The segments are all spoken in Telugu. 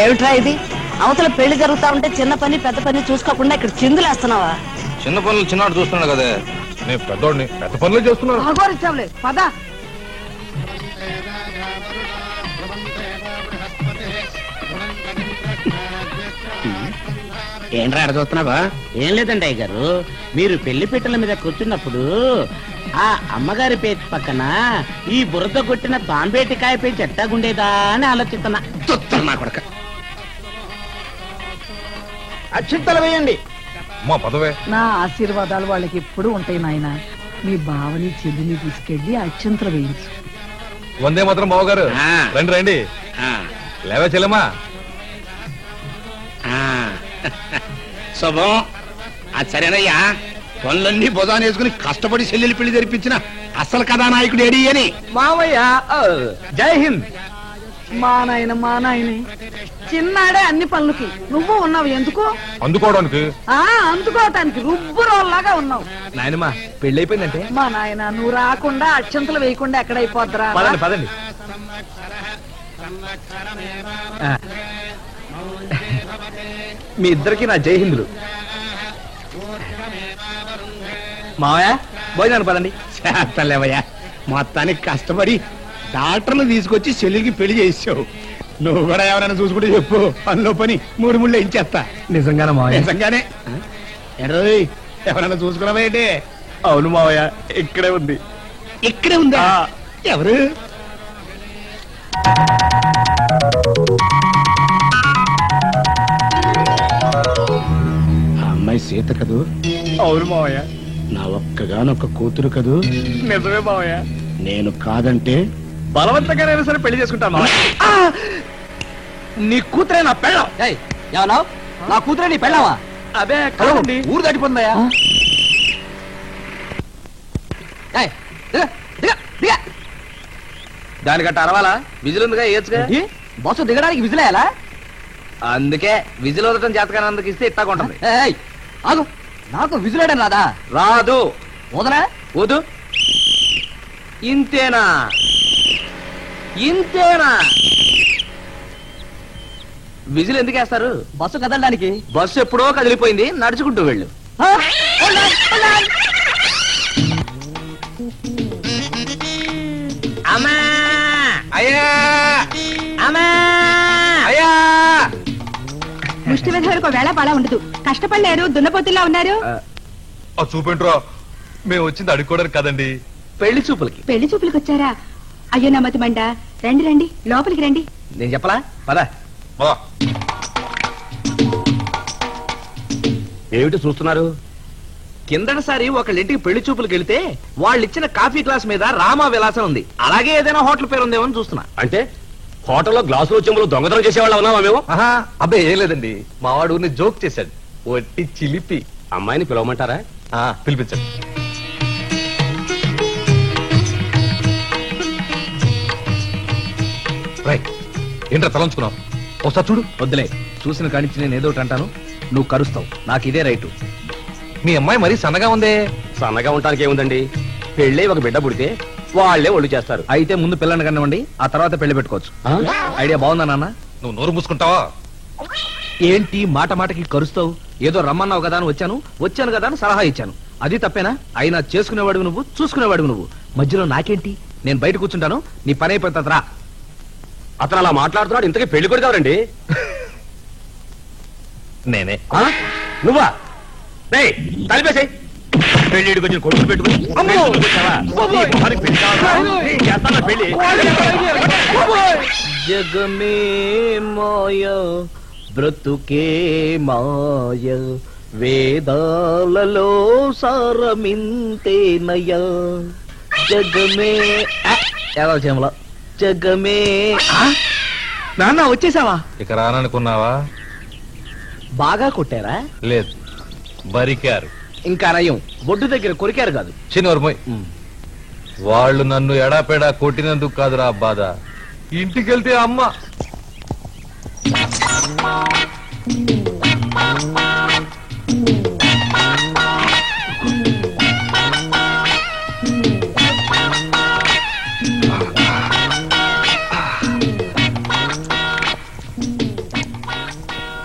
ఏమిట్రా ఇది? అవతల పెళ్లి జరుగుతా ఉంటే చిన్న పని పెద్ద పని చూసుకోకుండా ఇక్కడ చిందులేస్తున్నావా? చిన్న పనులు చిన్నవాడు చూస్తున్నాడు కదా, నేను పెద్దోడిని పెద్ద పనులు చేస్తున్నాను. అగోరిచ్చావులే పదా. ఏంట్రా అక్కడ చూస్తున్నావా? ఏం లేదండి అయ్య గారు, మీరు పెళ్లి పీటల మీద కూర్చున్నప్పుడు ఆ అమ్మగారి పేరు పక్కన ఈ బురద కొట్టిన తాంబేటికాయ పేరు ఎట్టాగుండేదా అని ఆలోచిస్తున్నా. నా కొడక అక్షింతలు వేయండి. మా పదవే. నా ఆశీర్వాదాలు వాళ్ళకి ఎప్పుడు ఉంటాయి నాయన. మీ బావని చెల్లిని తీసుకెళ్లి అక్షంతలు వేయించు. వందే మాత్రం బావగారు. రండి రండి. లేవే చెల్లెమ్మా. శుభం. అది సరేనయ్యా, పనులన్నీ బుధాన్ని వేసుకుని కష్టపడి చెల్లెలు పెళ్లి జరిపించిన అసలు కథానాయకుడు ఏడి అని. మావయ్య జై హింద్. మా నాయనే చిన్నాడే అన్ని పనులకి నువ్వు ఉన్నావు ఎందుకు? అందుకోవడానికి. అందుకోవటానికి రుబ్బురోల్లాగా ఉన్నావు. నాయనమ్మా పెళ్లి అయిపోయిందంటే మా నాయన నువ్వు రాకుండా అక్షంతలు వేయకుండా ఎక్కడైపోద్దురా. పదండి పదండి. మీ ఇద్దరికి నా జై హిందులు. మావయ్య భోజనాన్ని పదండి. చేస్తలేవయ్యా, మొత్తానికి కష్టపడి డాక్టర్లు తీసుకొచ్చి చెల్లెలికి పెళ్లి చేసావు. నువ్వు కూడా ఎవరైనా చూసుకుంటే చెప్పు, పనిలో పని 3 ముళ్ళు ఇచ్చేస్తా. నిజంగానే మావయ్య? నిజంగానే. ఎరోయ్, ఎవరైనా చూసుకున్నావా ఏంటి? అవును మావయ్య, ఇక్కడే ఉంది. ఇక్కడే ఉందా? ఎవరు? ఆ అమ్మాయి సీత కదూ? అవును మావయ్య. నా ఒక్కగానొక్క కూతురు కదూ? నిజమే మావయ్య. నేను కాదంటే బలవంతంగానైనా సరే పెళ్లి చేసుకుంటాను మావయ్య. నీ కూతురే నా పెళ్ళం. ఏమన్నావు? నా కూతురే నీ పెళ్ళావా? అదే కదండి, ఊరు దాటిపోతుందయ్యా. దానికట్ట అరవాలా? విజిల్ ఉందిగా, ఏచుగా. బస్సు దిగడానికి విజిలేయాలా? అందుకే విజిల్ వదలటం చేతకానందుకు ఇస్తే ఇట్టాకుంటుంది. ఆగు, నాకు విజిలేయడం రాదా? రాదు. వదరా? వదు. ఇంతేనా? ఇంతేనా? విజిల్ ఎందుకు వేస్తారు? బస్సు కదలడానికి. బస్సు ఎప్పుడో కదిలిపోయింది, నడుచుకుంటూ వెళ్ళు. అమ్మా అయ్యా, అమ్మా అయ్యా. ముష్టి విధులకు వేళ పాడ ఉండదు. కష్టపడలేరు, దున్నపోతుల్లా ఉన్నారు. చూపంట్రా, మేము వచ్చింది అడుక్కోవడానికి కదండి, పెళ్లి చూపులకి. పెళ్లి చూపులకు వచ్చారా? అయ్యో నమ్మతి మండ. రండి రండి, లోపలికి రండి. నేను చెప్పలా? పద. ఏమిటి చూస్తున్నారు? కిందటిసారి ఒకళ్ళింటికి పెళ్లి చూపులకు వెళితే వాళ్ళు ఇచ్చిన కాఫీ గ్లాస్ మీద రామా విలాసం ఉంది. అలాగే ఏదైనా హోటల్ పేరు ఉందేమో అని చూస్తున్నా. అంటే హోటల్లో గ్లాసులు చెంబులు దొంగతనం చేసేవాళ్ళు ఉన్నావా మేము? అబ్బాయి ఏం లేదండి, మావాడు ఊరిని జోక్ చేశాడు, వట్టి చిలిపి. అమ్మాయిని పిలవమంటారా? పిలిపించండి. రైట్. ఏంట్రా తలంచుకున్నావు? ఒకసారి చూడు. వద్దులే, చూసిన కానించి నేను ఏదో ఒకటి అంటాను, నువ్వు కరుస్తావు. నాకు ఇదే రైటు. మీ అమ్మాయి మరీ సన్నగా ఉందే. సన్నగా ఉండటానికి ఏముందండి, పెళ్ళి ఒక బిడ్డ పుడితే వాళ్ళే ఒళ్ళు చేస్తారు. అయితే ముందు పిల్లని కనివ్వండి, ఆ తర్వాత పెళ్లి పెట్టుకోవచ్చు. ఐడియా బాగుందా నాన్న? నువ్వు నోరు మూసుకుంటావా? ఏంటి మాట మాటకి కరుస్తావు? ఏదో రమ్మన్నావు కదా అని వచ్చాను కదా అని సలహా ఇచ్చాను. అది తప్పేనా? అయినా చేసుకునేవాడు నువ్వు, చూసుకునేవాడు నువ్వు. మధ్యలో నాకేంటి? నేను బయట కూర్చుంటాను, నీ పని అయిపోతుంది రా. అతను అలా మాట్లాడుతున్నాడు, ఇంతకీ పెళ్లి కొడుకు ఎవరండి? నేనే. నువ్వా? తలిపేసాయి. పెళ్లిడికి వచ్చిన కొడుకు పెట్టుకుని పెళ్లి. జగమే మాయ బ్రతుకే మాయ, వేదాలలో సారమింతేనయ. జగమే ఏదో చేమల జగమే. నాన్న వచ్చేసావా? ఇక రాననుకున్నావా? బాగా కొట్టారా? లేదు, బరికారు. ఇంకా నయం, బొడ్డు దగ్గర కొరికారు కాదు. చిన్నోర్మోయ్, వాళ్ళు నన్ను ఎడాపెడా కొట్టినందుకు కాదురా బాధ. ఇంటికెళ్తే అమ్మ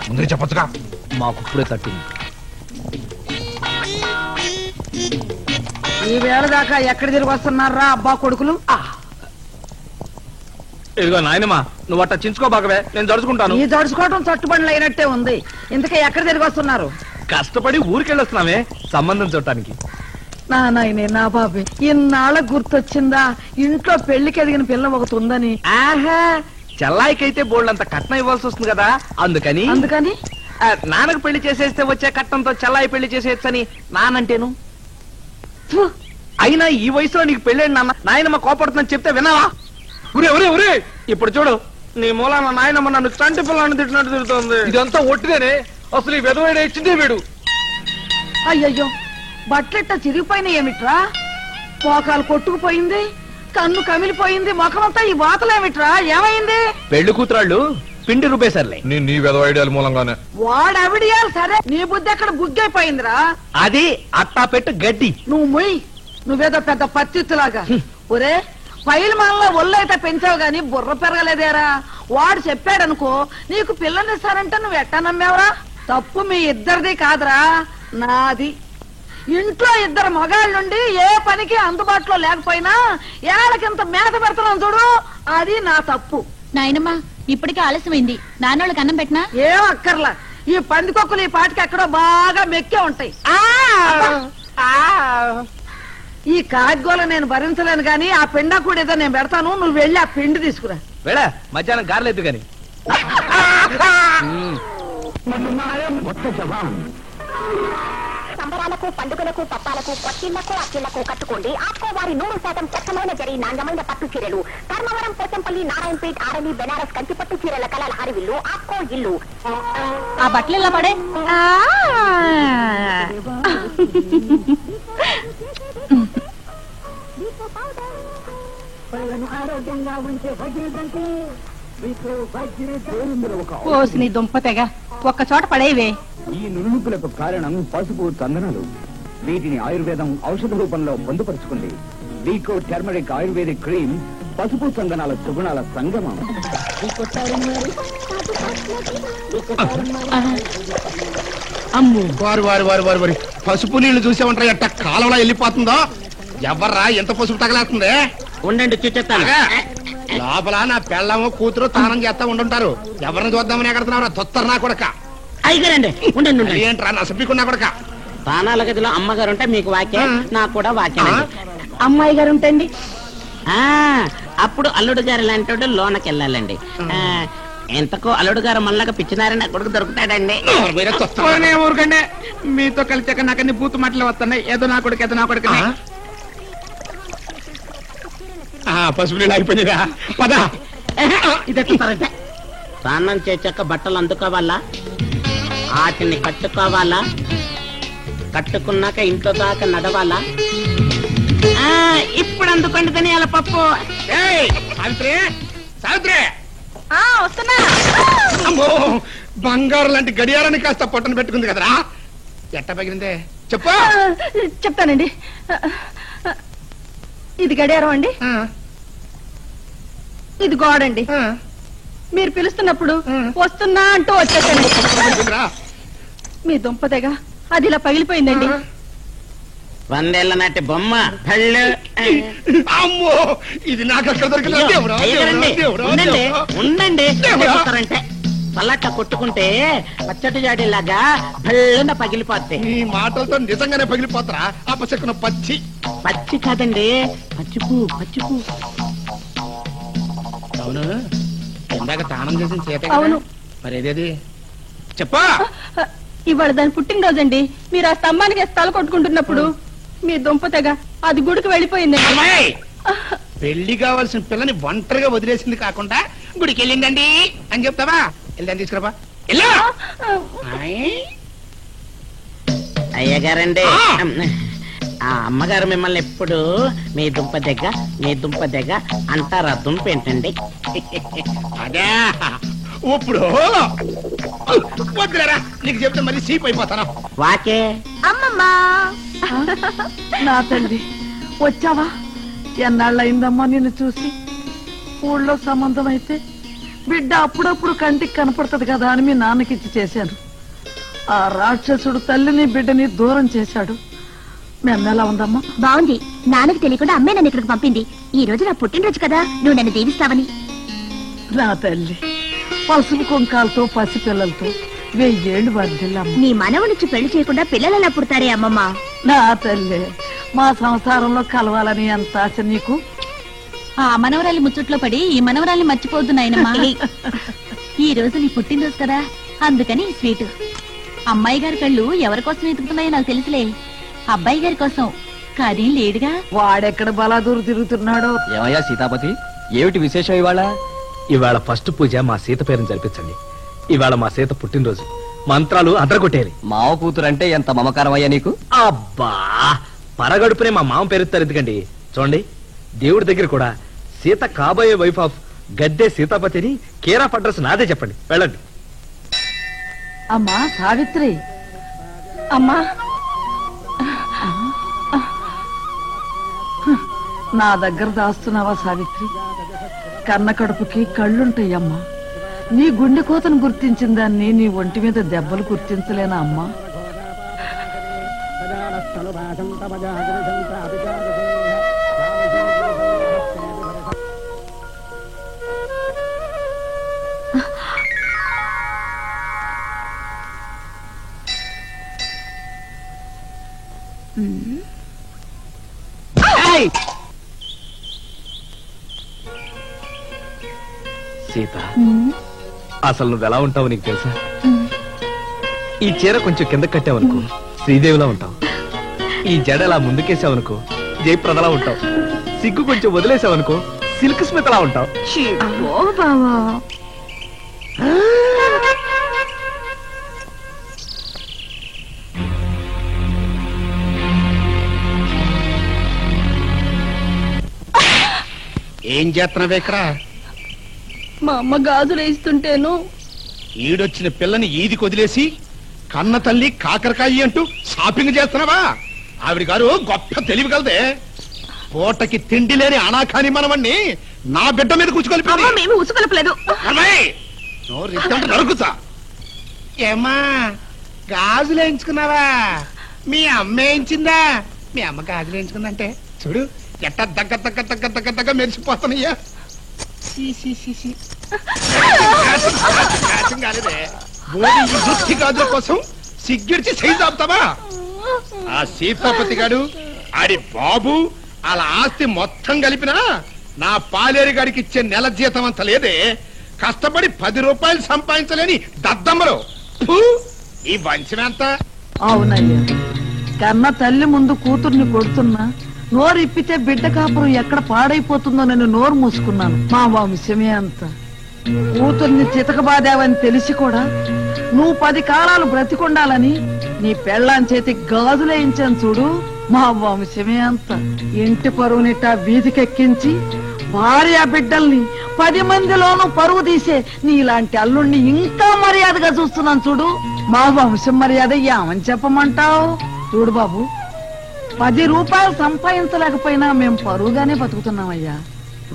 ముందే చెప్పచ్చుగా. మాకు ఇప్పుడే తట్టింది. ఈ వేళ దాకా ఎక్కడ తిరిగి వస్తున్నారా అబ్బా కొడుకులు? ఇదిగో నాయనమ్మా, నువ్వు అట్ట చించుకోబాకవే, నేను జరుచుకుంటాను. ఈ జడుచుకోవటం చట్టుబండ్లు అయినట్టే ఉంది. ఇంతకీ ఎక్కడ తిరిగి వస్తున్నారు? కష్టపడి ఊరికెళ్ళొస్తున్నామే సంబంధం చూడటానికి. నా నాయనే, నా బాబే, ఇన్నాళ్ళ గుర్తొచ్చిందా ఇంట్లో పెళ్లికి ఎదిగిన పిల్ల ఒకటి ఉందని? ఆహా, చెల్లాయికైతే బోల్డ్ అంత కట్నం ఇవ్వాల్సి వస్తుంది కదా, అందుకని. అందుకని నాన్నకు పెళ్లి చేసేస్తే వచ్చే కట్నంతో చెల్లాయి పెళ్లి చేసేయచ్చని నానంటేను. ఫు, అయినా ఈ వయసులో నీకు పెళ్ళేండి నాన్న, నాయనమ్మ కోపడుతుందని చెప్తే విన్నావా? ఉరే ఉరే ఉరే, ఇప్పుడు చూడు, నీ మూలాన నాయనమ్మ నన్ను చంటి పిల్లని తిట్టినట్టు తిడుతోంది. ఇదంతా ఒట్టిదేనే. అసలు ఈ వెధవైన ఇచ్చిందే వీడు. అయ్యయ్యో, బట్టలెట్ట చిరిగిపోయినాయి ఏమిట్రా? మోకాలు కొట్టుకుపోయింది, కన్ను కమిలిపోయింది, ముఖమంతా ఈ వాతలేమిట్రా? ఏమైంది? పెళ్లి కూతురాళ్ళు పిండి రుబ్బేశారులే. నీ వెధవ ఐడియాల మూలంగానే. వాడవిడియాలి సరే, నీ బుద్ధి ఎక్కడ బుగ్గైపోయిందిరా? అది అట్టా పెట్టు గడ్డి. నువ్వు మొయ్, నువ్వేదో పెద్ద పత్తిత్తులాగా. ఒరే, పైల మనలో ఒళ్ళైతే పెంచావు గాని బుర్ర పెరగలేదేరా? వాడు చెప్పాడనుకో నీకు పిల్లనిస్తానంటే నువ్వు ఎట్టా నమ్మేవరా? తప్పు మీ ఇద్దరిది కాదురా, నాది. ఇంట్లో ఇద్దరు మగాళ్ళుండి ఏ పనికి అందుబాటులో లేకపోయినా ఏళ్ళకింత మేత పెడుతున్నాను చూడు, అది నా తప్పు. నాయనమ్మా, ఇప్పటికే ఆలస్యమైంది. నాన్నోళ్ళకి అన్నం పెట్టినా? ఏం అక్కర్లా, ఈ పందికొక్కులు ఈ పాటికి ఎక్కడో బాగా మెక్కే ఉంటాయి. ఈ కాగ్గోల నేను భరించలేను గాని ఆ పిండా కూడా ఏదో నేను పెడతాను, నువ్వు వెళ్ళి ఆ పిండి తీసుకురా. వెళ్ళ, మధ్యాహ్నం గారెలేదు గాని. సంబరాలకు, పండుగలకు, పప్పాలకు, కొత్తిళ్లకు, అచ్చిళ్లకు కట్టుకోండి ఆప్కో వారి 100% చక్కమైన జరి నాణ్యమైన పట్టు చీరలు. ధర్మవరం, పోచంపల్లి, నారాయణపేట్, ఆరణి, బెనారస్ కంచి పట్టు చీరల కలల హరివిల్లు ఆప్కో ఇల్లు. ఆ బట్టలు ఇలా పడే. పోసి నీ దుంప తెగ ఒక్క చోట పడేవే. ఈ నునుపులకు కారణం పసుపు చందనాలు. వీటిని ఆయుర్వేదం ఔషధ రూపంలో పొందుపరుచుకుంది. వీకో టర్మరిక్ ఆయుర్వేదిక్ క్రీమ్ పసుపు చందనాల సుగుణాల సంగమం. అమ్ము వారు వారు వారు వారు వారి పసుపు నీళ్లు చూసామంటారా ఎట్ట కాలంలో వెళ్ళిపోతుందో. ఎవర్రా ఎంత పసుపు తగలేస్తుంది? ఉండండి చూచేస్తాను. లోపల నా పెళ్ళము కూతురు తానం చేస్తా ఉండుంటారు. ఎవరిని చూద్దామని ఎక్కడుతున్నారా తొత్తరు నా కొడక. అయిగారండి, ఉండండి ఉండండి. ఏంట్రా నసపికున్నా కొడక. తానాల గదిలో అమ్మగారు ఉంటే మీకు వాక్యం, నాకు కూడా వాక్యం. అమ్మాయి గారు ఉంటండి. అప్పుడు అల్లుడు గారు లాంటి లోనకి వెళ్ళాలండి. ఎంతకో అల్లుడు గారు మళ్ళాగా పిచ్చినారని కొడుకు దొరుకుతాడండి. ఊరుకండి, మీతో కలిసాక నాకు అన్ని బూతు మాటలు వస్తున్నాయి. ఏదో నా కొడుకు, ఏదో నా కొడుకు. పసుపు నీళ్ళు అయిపోయిందిగా, పద. ఇదెట్లా స్నానం చేశాక బట్టలు అందుకోవాలా, వాటిని కట్టుకోవాలా, కట్టుకున్నాక ఇంట్లో దాకా నడవాలా? ఇప్పుడు అందుకోండి ధనియాల పప్పు. సావిత్రి, సావిత్రి, వస్తున్నా. అమ్మో బంగారు లాంటి గడియారాన్ని కాస్త పొట్టను పెట్టుకుంది కదరా ఎట్ట పగిలిందే చెప్పు చెప్తానండి. ఇది గడియారం అండి, ఇది గోడండి. మీరు పిలుస్తున్నప్పుడు వస్తున్నా అంటూ వచ్చేసండి. మీ దుంపదగా అది ఇలా పగిలిపోయిందండి. 100 ఏళ్ల నాటి బొమ్మ పళ్ళు. అమ్మో ఇది నాకు అక్కడ దొరికింది. ఉండండి చూస్తారంటే పల్లట్ట కొట్టుకుంటే పచ్చటి జాడీలాగా భళ్ళున పగిలిపోతాయి. ఈ మాటలతో నిజంగానే పగిలిపోతారా? అపశకున పచ్చి పచ్చి కాదండి, పచ్చిపు పచ్చిపు. అవును ఇందాక తానం చేసిన చేత అవును. మరేదేది చెప్పా? ఇవాళ దాని పుట్టినరోజండి. మీరు ఆ స్తంభానికి తల కొట్టుకుంటున్నప్పుడు మీ దుంపతగా అది గుడికి వెళ్ళిపోయిందండి. పెళ్లి కావాల్సిన పిల్లని ఒంటరిగా వదిలేసింది కాకుండా గుడికి వెళ్ళిందండి అని చెప్తావా? వెళ్ళని తీసుకురాబా. అయ్యగారండి, ఆ అమ్మగారు మిమ్మల్ని ఎప్పుడు మీ దుంప దగ్గ అంటారా? దుంప ఏంటండి? అదే ఇప్పుడు వద్దులేరా, నీకు చెప్తే మళ్ళీ సీప్ అయిపోతాను. వాకే అమ్మమ్మా నా తల్లి వచ్చావా? ఎన్నాళ్ళయిందమ్మా నిన్ను చూసి. ఊళ్ళో సంబంధం అయితే బిడ్డ అప్పుడప్పుడు కంటికి కనపడుతుంది కదా అని మీ నాన్నకిచ్చి చేశాను. ఆ రాక్షసుడు తల్లిని బిడ్డని దూరం చేశాడు. మేమెలా ఉందమ్మా? బాగుంది. నాన్నకి తెలియకుండా అమ్మే నన్ను ఇక్కడికి పంపింది. ఈ రోజు నా పుట్టినరోజు కదా, నువ్వు నన్ను దీవిస్తావని. నా తల్లి పసుపు కుంకాలతో పసిపిల్లలతో 1000 ఏళ్ళు వర్ధిల్లమ్మ. నీ మనవనిచ్చి పెళ్లి చేయకుండా పిల్లలలా పుడతారే అమ్మమ్మ. నా తల్లి మా సంసారంలో కలవాలని ఎంత ఆశ నీకు. ఆ మనవరాలి ముచ్చట్లో పడి ఈ మనవరాల్ని మర్చిపోద్దు నాయనమ్మా. ఈ రోజు నీ పుట్టినరోజు కదా, అందుకని స్వీట్. అమ్మాయి గారి కళ్ళు ఎవరి కోసం ఎదుగుతున్నాయో నాకు తెలుసులే. అబ్బాయి గారి కోసం కాదేం లేడుగా. వాడెక్కడ బలాదూరు తిరుగుతున్నాడో. ఏమయ్యా సీతాపతి, ఏమిటి విశేషం ఇవాళ? ఇవాళ ఫస్ట్ పూజ మా సీత పేరుని జరిపించండి. ఇవాళ మా సీత పుట్టినరోజు, మంత్రాలు అదరగొట్టేయాలి. మావ కూతురంటే ఎంత మమకారం అయ్యా నీకు? అబ్బా పరగడుపునే మా మామ పేరుస్తారు ఎందుకండి? చూడండి, దేవుడి దగ్గర కూడా సీత కాబోయే వైఫ్ ఆఫ్ గద్దె సీతాపతిని కేర్ ఆఫ్ అడ్రస్ నాదే చెప్పండి, వెళ్ళండి. అమ్మా సావిత్రి, అమ్మా నా దగ్గర దాస్తున్నావా సావిత్రి? కన్న కడుపుకి కళ్ళుంటాయమ్మా. నీ గుండె కోతను గుర్తించిన దాన్ని నీ ఒంటి మీద దెబ్బలు గుర్తించలేనా అమ్మా? సీత, అసలు నువ్వెలా ఉంటావు నీకు తెలుసా? ఈ చీర కొంచెం కింద కట్టావనుకో శ్రీదేవిలా ఉంటావు. ఈ జడ అలా ముందుకేసావనుకో జయప్రదలా ఉంటావు. సిగ్గు కొంచెం వదిలేసావనుకో సిల్క్ స్మితలా ఉంటావు. ఏం చేస్తున్నావే ఇక్కడ? మా అమ్మ గాజులు వేస్తుంటేను ఈడొచ్చిన పిల్లని ఈదికి వదిలేసి కన్న తల్లి కాకరకాయ అంటూ షాపింగ్ చేస్తున్నావా? ఆవిడ గారు గొప్ప తెలివి కలదే. పూటకి తిండి లేని అనాకాని మనవణ్ణి నా బిడ్డ మీద కూర్చుకొలిపి మేము ఉసుకొలపలేదు. నరుకుతా. ఏమా గాజులు వేయించుకున్నావా? మీ అమ్మ వేయించిందా? మీ అమ్మ గాజులు వేయించుకుందంటే చూడు ఎట్ట దగ్గ దగ్గ దగ్గ దగ్గ దగ్గ మెరిసిపోతున్నాయ్యా. గాజుల కోసం సిగ్గిడిచి సైజు ఆపుతావా? ఆ సీతాపతి గాడు ఆడి బాబు అలా ఆస్తి మొత్తం కలిపినా నా పాలేరు గాడికి ఇచ్చే నెల జీతం అంత లేదే. కష్టపడి 10 రూపాయలు సంపాదించలేని దద్దమ్మలు. ఈ వంచమెంత? అవునయ్యా, కన్న తల్లి ముందు కూతుర్ని కొడుతున్నా నోరు ఇప్పితే బిడ్డ కాపురం ఎక్కడ పాడైపోతుందో నేను నోరు మూసుకున్నాను. మా వంశమే అంత. కూతుర్ని చితకబాదావని తెలిసి కూడా నువ్వు 10 కాలాలు బ్రతికొండాలని నీ పెళ్ళాన్ చేతి గాజులేయించాను చూడు. మా వంశమే అంత. ఇంటి పరువునిట వీధికెక్కించి భార్య బిడ్డల్ని 10 మందిలోనూ పరువు తీసే నీలాంటి అల్లుణ్ణి ఇంకా మర్యాదగా చూస్తున్నాను చూడు. మా వంశం మర్యాద ఏమని చెప్పమంటావు? చూడు బాబు, 10 రూపాయలు సంపాదించలేకపోయినా మేం పరువుగానే బతుకుతున్నామయ్యా.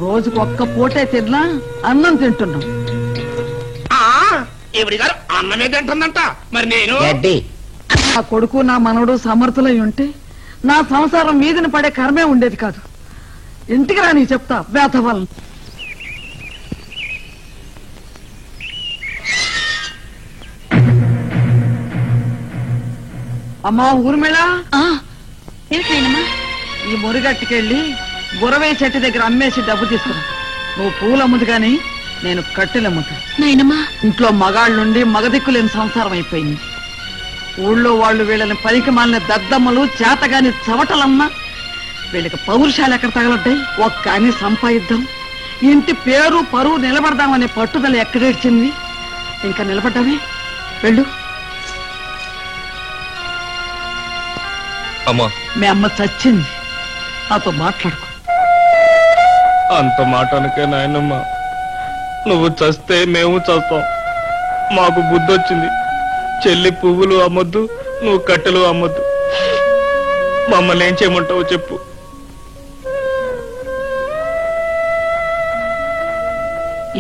రోజుకు ఒక్క పూటే తిన్నా అన్నం తింటున్నాం. ఎవరి గారు అన్నమే తింటుందంట, మరి నేను నా కొడుకు నా మనవడు సమర్థులై ఉంటే నా సంసారం మీదిని పడే కర్మే ఉండేది కాదు. ఇంటికి రా, నీ చెప్తా వేతవాళ్ళని. అమ్మా ఊర్మిళ, ఈ మురిగట్టుకెళ్ళి బురవే చెట్టు దగ్గర అమ్మేసి డబ్బు తీసుకురా. నువ్వు పూలు అమ్ముదు గాని నేను కట్టెలు అమ్ముతా. నాయనమ్మా, ఇంట్లో మగాళ్ళుండి మగదిక్కులేని సంసారం అయిపోయింది. ఊళ్ళో వాళ్ళు వీళ్ళని పనికి మాలిన దద్దమ్మలు చేతగాని చవటలమ్మా. వీళ్ళకి పౌరుషాలు ఎక్కడ తగలడ్డాయి? ఒక్కని సంపాదిద్దాం, ఇంటి పేరు పరువు నిలబడదామనే పట్టుదల ఎక్కడేడ్చింది. ఇంకా నిలబడ్డామే, వెళ్ళు. అమ్మా, మీ అమ్మ చచ్చింది, నాతో మాట్లాడుకో. అంత మాట అనకే నాయనమ్మ, నువ్వు చస్తే మేము చస్తాం. మాకు బుద్ధి వచ్చింది. చెల్లి పువ్వులు అమ్మొద్దు, నువ్వు కట్టెలు అమ్మొద్దు. మమ్మల్ని ఏం చేయమంటావు చెప్పు.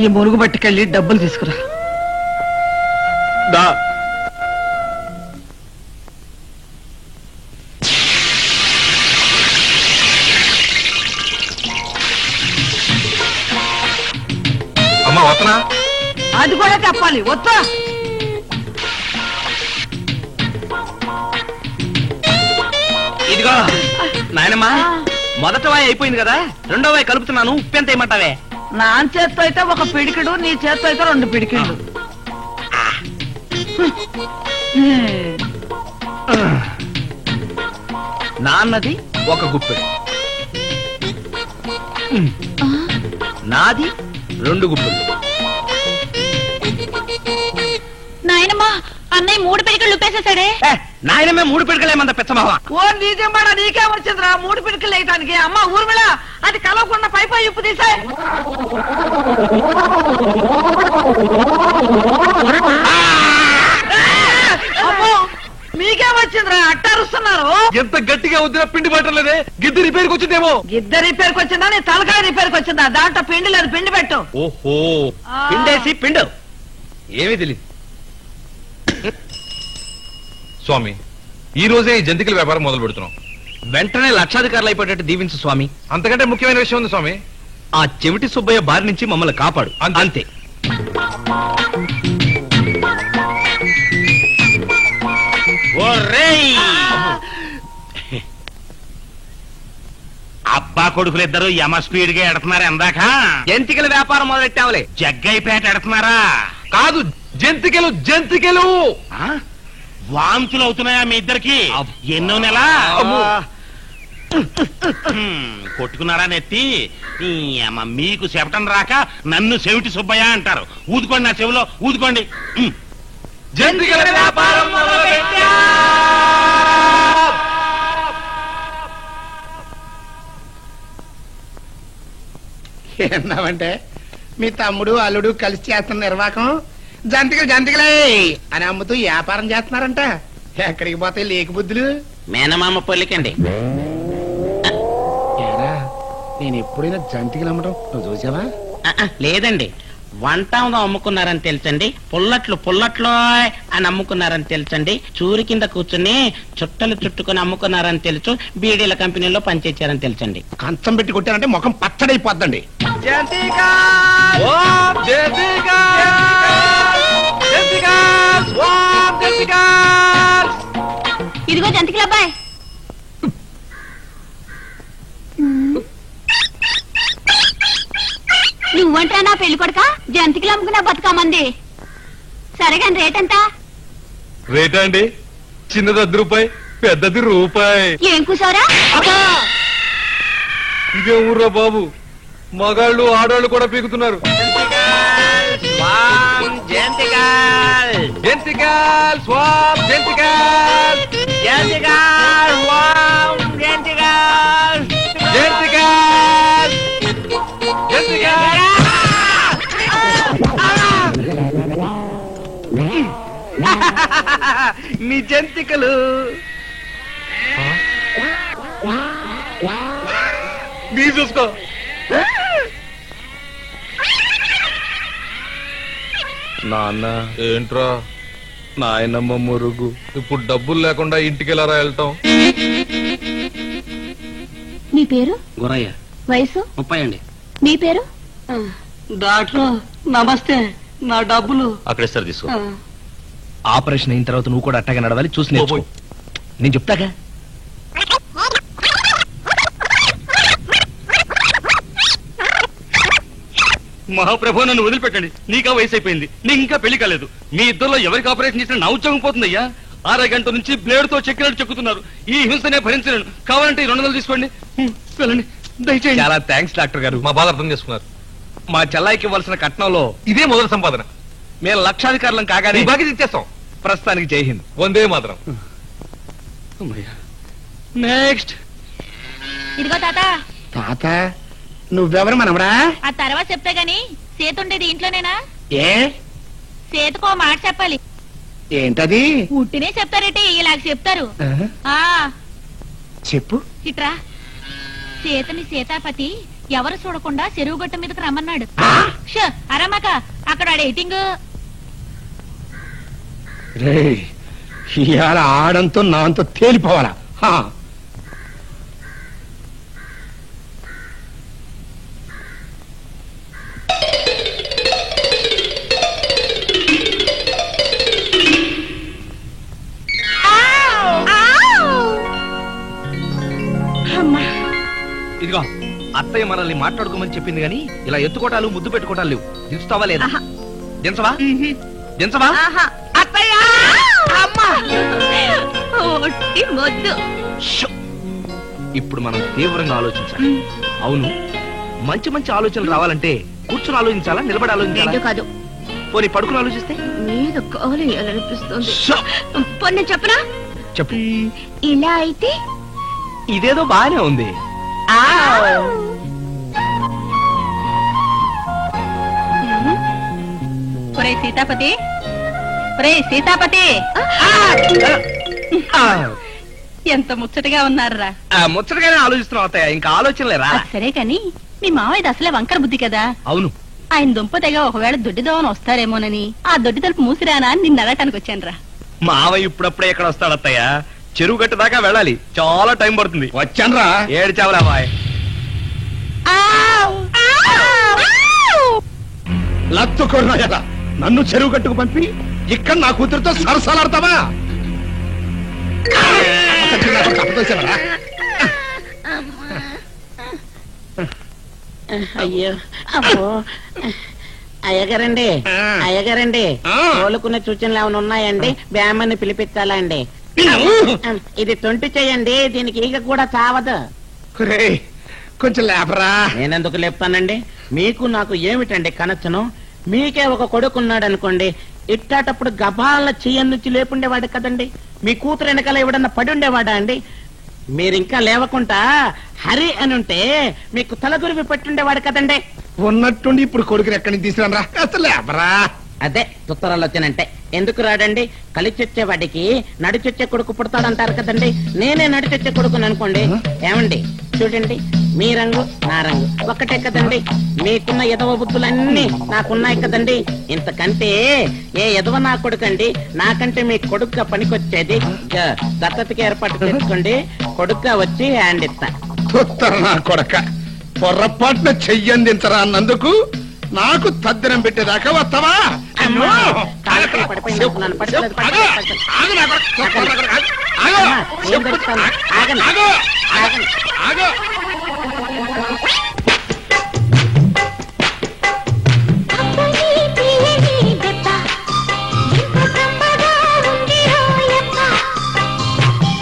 ఈ మురుగు బట్టికెళ్ళి డబ్బులు తీసుకురా. దా. అమ్మా వతనా, అది కూడా చెప్పాలి. వస్తా. ఇదిగో నాయనమ్మా, మొదట వాయి అయిపోయింది కదా, రెండో వాయి కలుపుతున్నాను. ఉప్పు ఎంత ఏమంటావే? నా చేత్తో అయితే ఒక పిడికిడు, నీ చేత్తో అయితే 2 పిడికిళ్ళు. నాన్నది ఒక గుప్పెడు, నాది 2 గుప్పెళ్ళు. నాయనమ్మా, అన్నయ్య 3 పిడికలు ఉప్పేసేసాడే. నాయనమే 3 పిడకలేమంత పెచ్చమావా. ఓ నీజంబాడ, నీకే వచ్చిందిరా 3 పిడికిలు వేయటానికి. అమ్మ ఊర్మిళ, అది కలవకుండా పై ఉప్పు తీసాయి. అమ్మో, మీకే వచ్చిందిరా, అట్టారుస్తున్నారు. ఎంత గట్టిగా వద్దినా పిండి పట్టలేదే. గిద్దె రిపేర్కి వచ్చిందేమో. గిద్దె రిపేర్కి వచ్చిందా, నీ తలకాయ రిపేర్కి వచ్చిందా? దాంట్లో పిండి లేదు, పిండి పెట్టు. ఓహో, పిండేసి పిండు. ఏమీ తెలియదు. స్వామి, ఈ రోజే ఈ జంతికల వ్యాపారం మొదలు పెడుతున్నాం. వెంటనే లక్షాధికారులు అయిపోయేటట్టు దీవించు స్వామి. అంతకంటే ముఖ్యమైన విషయం ఉంది స్వామి. ఆ చెవిటి సుబ్బయ్య బారి నుంచి మమ్మల్ని కాపాడు. అంతే. అబ్బా కొడుకులిద్దరు యమ స్పీడ్ గా ఎడుతున్నారు. ఎందాక జంతికల వ్యాపారం మొదలెట్టావులే. జగ్గైపేట ఎడుతున్నారా? కాదు, జంతికలు జంతికలు. వాంతులు అవుతున్నాయా మీ ఇద్దరికి? ఎన్నో నెల కొట్టుకున్నారా నెత్తి? మీకు చెప్పటం రాక నన్ను చెవిటి సుబ్బయ్య అంటారు. ఊదుకోండి, నా చెవిలో ఊదుకోండి. జంతికల వ్యాపారం ఏమన్నావంటే మీ తమ్ముడు అల్లుడు కలిసి చేస్తున్న నిర్వాకం జంతికలు జంతికలే అని అమ్ముతూ వ్యాపారం చేస్తున్నారంట. ఎక్కడికి పోతాయి లేక బుద్ధులు? మేనమామ పొల్లికండి. నేను ఎప్పుడైనా జంతికలు అమ్మడం నువ్వు చూసావా? లేదండి, వంటాంలో అమ్ముకున్నారని తెలుసండి. పుల్లట్లో అని అమ్ముకున్నారని తెలుసండి. చూరి కింద కూర్చుని చుట్టలు చుట్టుకుని అమ్ముకున్నారని తెలుసు. బీడీల కంపెనీలో పనిచేశారని తెలుసండి. కంచం పెట్టి కొట్టారంటే ముఖం పచ్చడైపోద్దండి. ఇదిగో జంతికల అబ్బాయి. నువ్వంటా నా పెళ్లి కొడుక? జంతికలు అమ్ముకున్నా బతుకమ్మంది. సరే కానీ రేట్ ఎంత? రేటా అండి? చిన్నది 10 రూపాయి, పెద్దది రూపాయి. ఏం కూసారా? ఇదే ఊర్రా బాబు, మగాళ్ళు ఆడాళ్ళు కూడా పీకుతున్నారు. మీ జంతికలు నీ చూసుకో. నాన్న ఏంట్రా నాయనమ్మ మురుగు. ఇప్పుడు డబ్బులు లేకుండా ఇంటికి ఎలా వెళ్తాం? మీ పేరు? గురయ్య. వయసు? 30 అండి. మీ పేరు? డాక్టర్ నమస్తే, నా డబ్బులు. అక్కడే సార్ తీసుకో. ఆపరేషన్ అయిన తర్వాత నువ్వు కూడా అట్టగా నడవాలి, చూసి నేర్చుకో. నేను చెప్తాగా. మహాప్రభు నన్ను వదిలిపెట్టండి. నీకా వయసు అయిపోయింది, నీకు ఇంకా పెళ్లి కాలేదు. మీ ఇద్దరులో ఎవరికి ఆపరేషన్ చేసినా నా ఉద్యోగం పోతుందయ్యా. 6 గంటల నుంచి బ్లేడ్ తో చెక్కినట్టు చెక్కుతున్నారు. ఈ హింసనే భరించలేను. కావాలంటే 200 తీసుకోండి. వెళ్ళండి దయచేయండి. చాలా థ్యాంక్స్ డాక్టర్ గారు. మా బాధ అర్థం చేసుకున్నారు. మా చెల్లాయికి ఇవ్వాల్సిన కట్నంలో ఇదే మొదటి సంపాదన. మేము లక్షాధికారులం కాగానే నీ బాకీ ఇచ్చేస్తాం. ప్రస్తుతానికి జై హింద్. వందే మాత్రం. నెక్స్ట్. ఇదిగో తాత, తాత నువ్వెవరు మనవడా? ఆ తర్వాత చెప్తా గాని సేతుండేది ఇంట్లోనేనా? ఏ సేతుకో మాట చెప్పాలి. ఏంటది? ఉట్టినే చెప్తారేటి, ఇలాగ చెప్తారు. ఆ చెప్పు. ఇట్రా. సీతని సీతాపతి ఎవరు చూడకుండా చెరువు గట్ట మీదకి రమ్మన్నాడు. అరమ్మక అక్కడ ఎయిటింగ్. రే ఇవాళ ఆడంతో నాంతో తేలిపోవాలా? ఇదిగో అత్తయ్య మనల్ని మాట్లాడుకోమని చెప్పింది గాని ఇలా ఎత్తుకోటాలు ముద్దు పెట్టుకోటాలు లేవు. దించుతావా లేదా? దించవా? దించవా? ఇప్పుడు మనం తీవ్రంగా ఆలోచించాలి. అవును, మంచి మంచి ఆలోచనలు రావాలంటే కూర్చుని ఆలోచించాలా, నిలబడి ఆలోచించాలా? కాదు, పోనీ పడుకుని ఆలోచిస్తే? మీద కాలు అనిపిస్తుంది. పొన్ను చెప్పనా? చెప్పు. ఇలా అయితే ఇదేదో బానే ఉంది. ఒరే సీతాపతి, ఒరే సీతాపతి, ఎంత ముచ్చటగా ఉన్నారా? ముచ్చటగానే ఆలోచిస్తున్నావు అత్తయ్య, ఇంకా ఆలోచనలేరా? సరే కాని మీ మావయ్యది అసలే వంకర బుద్ధి కదా. అవును. ఆయన దుంపదగా ఒకవేళ దొడ్డిదోవని వస్తారేమోనని ఆ దొడ్డి తలుపు మూసిరానా అని నిన్ను అడగటానికి వచ్చాను రా. మావయ్య ఇప్పుడప్పుడే ఎక్కడ వస్తాడు అత్తయ్య? చెరువు గట్టు దాకా వెళ్ళాలి, చాలా టైం పడుతుంది. వచ్చాన్రా. ఏడ్చావురా బాయ్. లత్తుకున్నా నన్ను చెరువు కట్టుకు పంపి ఇక్కడ నా కూతురుతో సరసాలాడతావా? అయ్యో అబ్బో. అయ్యగారండి, అయ్యగారండి, కోలుకునే సూచనలు ఏమైనా ఉన్నాయండి? బ్యామని పిలిపించాలా అండి? ఇది తొంటి చేయండి, దీనికి ఈగ కూడా చావదు. కొంచెం లేపరా. నేనెందుకు లేపుతానండి? మీకు నాకు ఏమిటండి కనెక్షను? మీకే ఒక కొడుకున్నాడు అనుకోండి, ఇట్టాటప్పుడు గబాల చెయ్య నుంచి లేపుండేవాడు కదండి. మీ కూతురు వెనకాల ఎవడన్నా పడి ఉండేవాడా అండి? మీరింకా లేవకుండా హరి అని ఉంటే మీకు తలగురివి పెట్టుండేవాడు కదండి. ఉన్నట్టుండి ఇప్పుడు కొడుకుని ఎక్కడి నుంచి తీసుకురా. అసలు లేపరా. అదే తుత్తరాలు వచ్చానంటే ఎందుకు రాడండి? కలిచొచ్చే వాడికి నడిచొచ్చే కొడుకు పుడతాడంటారు కదండి. నేనే నడిచొచ్చే కొడుకుని అనుకోండి. ఏమండి చూడండి, మీ రంగు నా రంగు ఒక్కటే కదండి. మీకున్న ఎదవ బుద్ధులన్నీ నాకున్నాయి కదండి. ఇంతకంటే ఏ ఎదవ నా కొడుకండి? నాకంటే మీ కొడుకుగా పనికొచ్చేది. దత్తతకి ఏర్పాటు చేసుకోండి, కొడుకుగా వచ్చి హ్యాండ్ ఇస్తా. తుత్తర నా కొడక, పొర్రపాటున చెయ్యందించరా అన్నందుకు నాకు తద్దినం పెట్టేదాకా వస్తావా?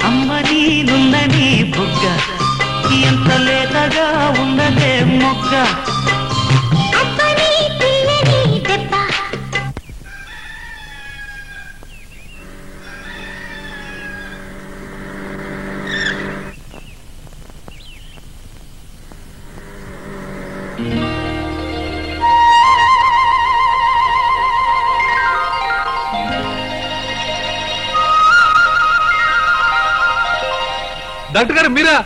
అమ్మని నున్నని బుగ్గ ఎంత లేతగా ఉన్నదే మొగ్గ. డాక్టర్ గారు మీరా?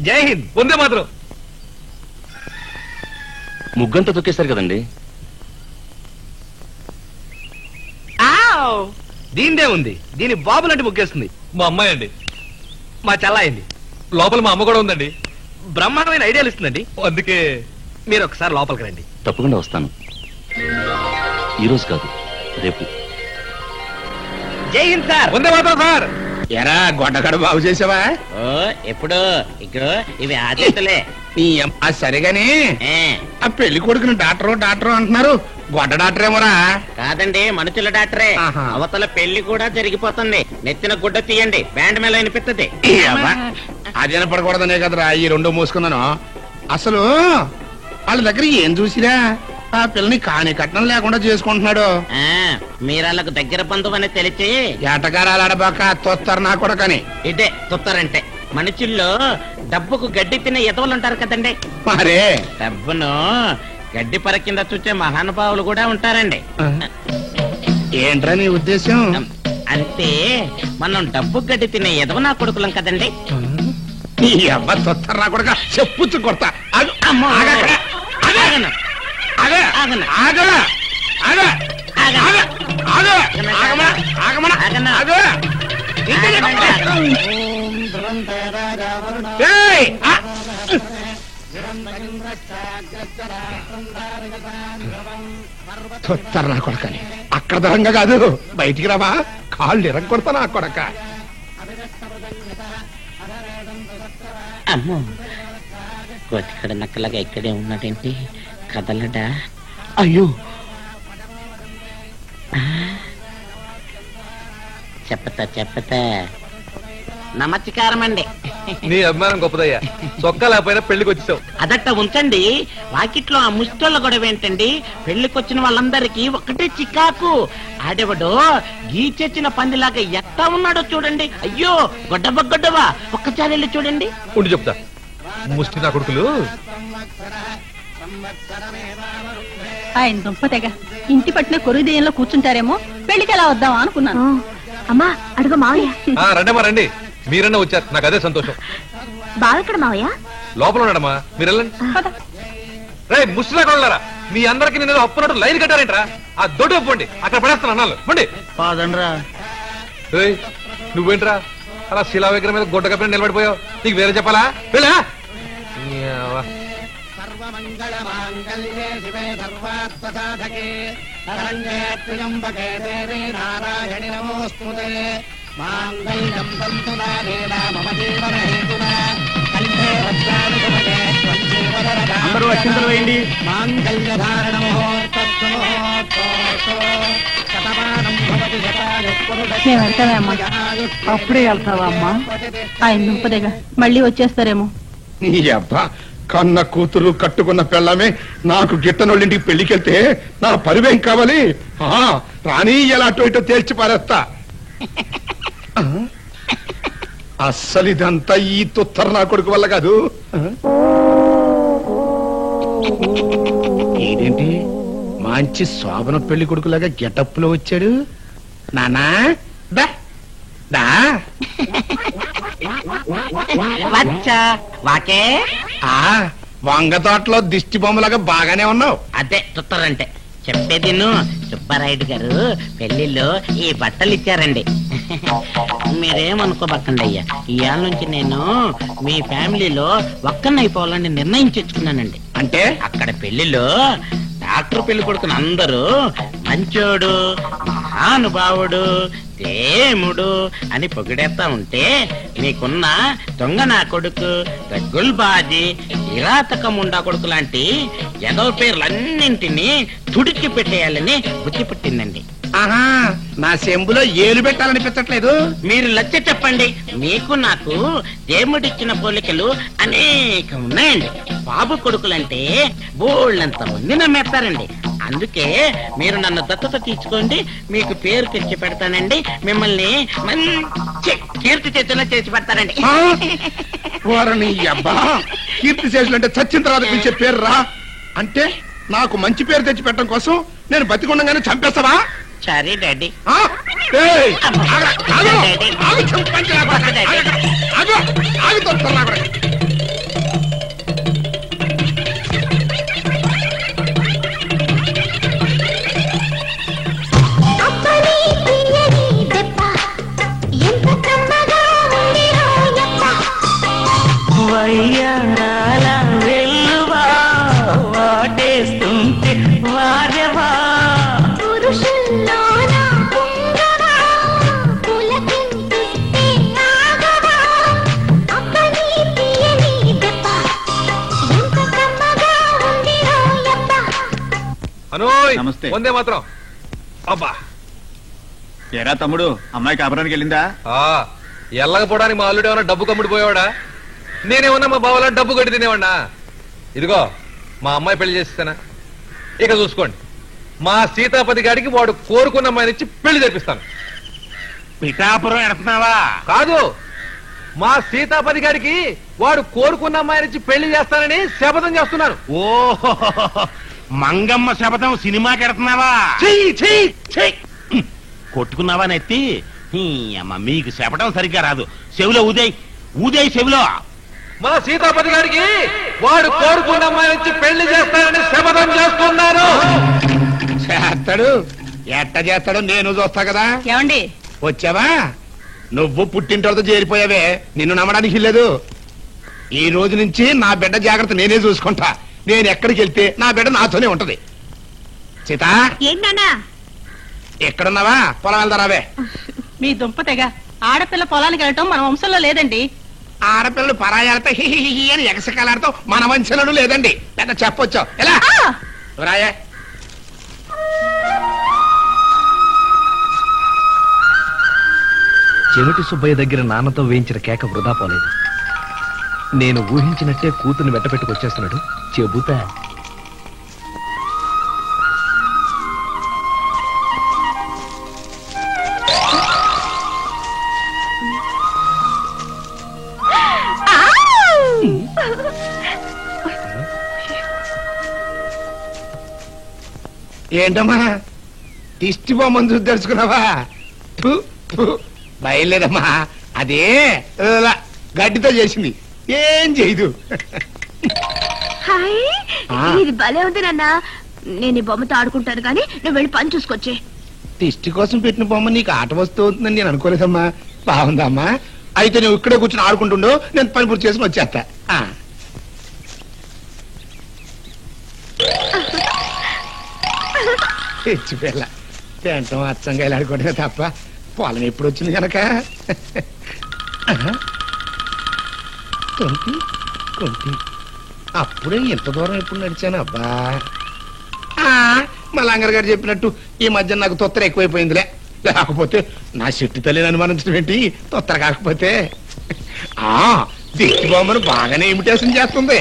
జై హింద్. వందే మాత్రం. ముగ్గంతా తొక్కేశారు కదండి. దీనిదే ఉంది, దీని బాబు లాంటి ముగ్గేస్తుంది. మా అమ్మాయి అండి. మా చెల్లాయింది. లోపల మా అమ్మ కూడా ఉందండి. బ్రహ్మాండమైన ఐడియాలు ఇస్తుందండి. అందుకే మీరు ఒకసారి లోపలికి రండి. తప్పకుండా వస్తాను. ఈరోజు కాదు, రేపు. జై హింద్ సార్. వందే మాత్రం సార్. ఎరా గొడ్డగడ బాగు చేసావా? ఓ ఎప్పుడు ఇగో ఇవి ఆదేశాలే. నీ అమ్మ సరేగాని ఆ పెళ్లి కొడుకుని డాక్టర్ అంటున్నారు. గొడ్డ డాక్టర్ ఏమోరా? కాదండి, మనుషుల డాక్టరే. ఆహా. అవతల పెళ్లి కూడా జరిగిపోతుంది. నెత్తిన గుడ్డ తీయండి, బ్యాండ్ మేళ వినిపిస్తుంది. అది వినపడకూడదనే కదరా ఈ రెండు మూసుకున్నాను. అసలు వాళ్ళ దగ్గర ఏం చూసిరా ఆ పిల్లని కాని కట్నం లేకుండా చేసుకుంటున్నాడు. మీరాళ్ళకు దగ్గర బంధువు అని తెలిసి ఏటగారాలాడబాక తోస్తారు నా కూడా కానీ ఇదే తుత్తారంటే. మనుషుల్లో డబ్బుకు గడ్డి తినే ఎదవలు ఉంటారు కదండి. మరే డబ్బును గడ్డి పర కింద చూచే మహానుభావులు కూడా ఉంటారండి. ఏంట్రా నీ ఉద్దేశం? అంటే మనం డబ్బు గడ్డి తినే ఎదవ నా కొడుకులం కదండి. నీ అబ్బ తొత్తరు నా కొడుక చెప్పుచ్చు కొడతా. అమ్మో. ఆగక్కడ. ఆగను. ఆగ. ఆగను. ఆగ. ఆగ. ఆగ. ఆగ. ఆగమా. ఆగమనా. ఆగను. ఆగ. ఏయ్! ఆ! తొత్తరు నా కొడకని అక్కడ దరంగా కాదు, బయటికి రావా కాళ్ళు ఇరగొడతా నా కొడక. అమ్మో, కోతికడ నక్కలాగా ఇక్కడే ఉన్నాడేంటి? కదలడా? అయ్యో, చెప్పతా నమస్కారం అండి. నీ అభిమానం గొప్పదయ్యా. చొక్కా లేకపోయినా పెళ్లికి వచ్చేసావు. అదట్ట ఉంచండి. వాకిట్లో ఆ ముష్టోళ్ళ గొడవ ఏంటండి? పెళ్లికొచ్చిన వాళ్ళందరికీ ఒకటే చికాకు. ఆడేవాడు గీచెచ్చిన పందిలాగా ఎట్టా ఉన్నాడో చూడండి. అయ్యో గొడ్డవా, ఒక్కసారి వెళ్ళి చూడండి. ఉండి చెప్తా. ముష్టి నా కొడుకులు. ఆయన దుంపతెగ ఇంటి పట్టిన కొరుదేయంలో కూర్చుంటారేమో, పెళ్లికి ఎలా వద్దామా అనుకున్నాను. అమ్మా అడుగు మావయ్య. రండమ్మా రండి. మీరన్నా వచ్చారు, నాకు అదే సంతోషం. బావ ఇక్కడ మావయ్య? లోపల ఉన్నాడమ్మా, మీరు వెళ్ళండి. రే ముష్టిలా కొడలారా, మీ అందరికి నేను అప్పున్నట్టు లైన్ కట్టారేంట్రా? ఆ దొడ్డు ఒప్పుకోండి, అక్కడ పడేస్తాను అన్నాను. పండి. నువ్వేంట్రా అలా శిలా విగ్రహం మీద గుడ్డ కప్పిన నిలబడిపోయావు? నీకు వేరే చెప్పాలా? వెళ్ళా. అందరూ అక్షింతలు వేయండి. మేము వెళ్తావా అమ్మా? అప్పుడే వెళ్తావా అమ్మా? ఆయన దుంపదెగ మళ్ళీ వచ్చేస్తారేమో. నీ అబ్బా కన్న కూతురు కట్టుకున్న పెళ్ళమే నాకు గిట్టనోళ్ళింటికి పెళ్లికెళ్తే నా పరివేం కావాలి? రాని ఎలా అటు ఇటో తేల్చి పారేస్తా. అస్సలు ఇదంతా ఈ తుత్తర నా కొడుకు వల్ల కాదు. ఏంటి మంచి శోభన పెళ్లి కొడుకులాగా గెటప్ లో వచ్చాడు? నానా దా దా. వాకే వంగ తోటలో దిష్టి బొమ్మలాగా బాగానే ఉన్నావు. అదే తుత్తరంటే. చెప్పేది సుబ్బారాయుడు గారు పెళ్లిలో ఈ బట్టలు ఇచ్చారండి. మీరేమనుకోబక్కండి అయ్యా, ఇవాళ నుంచి నేను మీ ఫ్యామిలీలో ఒక్కనైపోవాలని నిర్ణయించుకున్నానండి. అంటే అక్కడ పెళ్లిలో డాక్టర్ పెళ్లి కొడుకుని అందరూ మంచోడు, మహానుభావుడు, దేముడు అని పొగిడేస్తా ఉంటే నీకున్న దొంగ నా కొడుకు, గగ్గుల్ బాజీ, కిరాతకముండా కొడుకు లాంటి ఎదో పేర్లన్నింటినీ తుడిచి పెట్టేయాలని బుద్ధి పుట్టిందండి. ఆహా, నా చెంబులో ఏలు పెట్టాలనిపించట్లేదు. మీరు లచ్చ చెప్పండి. మీకు నాకు దేవుడిచ్చిన పోలికలు అనేక ఉన్నాయండి. బాబు కొడుకులంటే బోళ్ళంత మంది నమ్మేస్తారండి. అందుకే మీరు నన్ను దత్తత తీసుకోండి, మీకు పేరు తెచ్చి పెడతానండి, మిమ్మల్ని మంచి కీర్తి చేతుల్లో చేసి పెడతానండి. వారని అబ్బా, కీర్తి శేషులు అంటే చచ్చిన తర్వాత పిలిచే పేరు రా. అంటే నాకు మంచి పేరు తెచ్చి పెట్టడం కోసం నేను బతికుండగానే చంపేస్తావా? సరే డాడీ. నమస్తే. వందే మాత్రం. అబ్బా ఏరా తమ్ముడు, అమ్మాయి కాపురానికి వెళ్ళిందా? ఎల్లకపోవడానికి మా అల్లుడు ఏమన్నా డబ్బు కమ్ముడు పోయేవాడా? నేనేమన్నా మా బావలా డబ్బు కట్టి తినేవాడినా? ఇదిగో మా అమ్మాయి పెళ్లి చేస్తానా? ఇక చూసుకోండి, మా సీతాపతి గారికి వాడు కోరుకున్న అమ్మాయినిచ్చి పెళ్లి జరిపిస్తాను. పిఠాపురం ఎడుతున్నావా? కాదు, మా సీతాపతి గారికి వాడు కోరుకున్న అమ్మాయినిచ్చి పెళ్లి చేస్తానని శపథం చేస్తున్నాను. ఓహో, మంగమ్మ శపథం సినిమాకి ఎడుతున్నావా? కొట్టుకున్నావా నెత్తి? అమ్మ మీకు శపథం సరిగ్గా రాదు. చెవిలో ఊదేయ్ చెవిలో. మా సీతాపతి గారికి వాడు కోరుకున్న అమ్మాయినిచ్చి పెళ్లి చేస్తానని శపథం చేస్తున్నాను. చేస్తాడు, ఎట్ట చేస్తాడో నేను చూస్తా కదా. ఏమండి, వచ్చావా? నువ్వు పుట్టింటోతో చేరిపోయావే, నిన్ను నమ్మడానికి లేదు. ఈ రోజు నుంచి నా బిడ్డ జాగ్రత్త నేనే చూసుకుంటా. నేను ఎక్కడికి వెళ్తే నా బిడ్డ నాతోనే ఉంటది. సీత, ఏంటన్నా ఎక్కడున్నావా? పొలం వెళ్తారావే. మీ దుంపతెగ ఆడపిల్ల పొలానికి వెళ్ళటం మన వంశంలో లేదండి. ఆడపిల్లలు పరాయాలతో హిహిహి అని ఎగసకాలతో మన వంశంలోనూ లేదండి. పెద్ద చెప్పొచ్చు. ఎలా రాయే? చెవిటి సుబ్బయ్య దగ్గర నాన్నతో వేయించిన కేక వృధా పోలేదు. నేను ఊహించినట్టే కూతుర్ని వెంటపెట్టుకొచ్చేస్తున్నాడు. చెబుతా. ఏంటమ్మా దిష్టి బొమ్మను చూసి తెలుసుకున్నావా? బయలుదేరమ్మా, అదే గడ్డితో చేసింది, ఏం చేయదు. ఇది భలే ఉంది నాన్న. నేను ఈ బొమ్మతో ఆడుకుంటాను కానీ నువ్వు వెళ్ళి పని చూసుకొచ్చే. దిష్టి కోసం పెట్టిన బొమ్మ నీకు ఆట వస్తూ అవుతుందని నేను అనుకోలేదమ్మా. బాగుందమ్మా, అయితే నువ్వు ఇక్కడే కూర్చొని ఆడుకుంటుండో, నేను పని పూర్తి చేసుకుని వచ్చేస్తా. తెచ్చిపోయేలా పెంటం అచ్చంగా వెళ్ళాడుకోవడమే తప్ప పొలం ఎప్పుడు వచ్చింది కనుక. కొంటి అప్పుడే ఇంత దూరం ఎప్పుడు నడిచాను అబ్బా. మా లంగర్ గారు చెప్పినట్టు ఈ మధ్య నాకు తొత్తర ఎక్కువైపోయిందిలే. లేకపోతే నా చెట్టు తల్లిని అనుమానించడం ఏంటి? తొత్తర కాకపోతే దిక్కి బొమ్మను బాగానే ఇమిటేషన్ చేస్తుంది.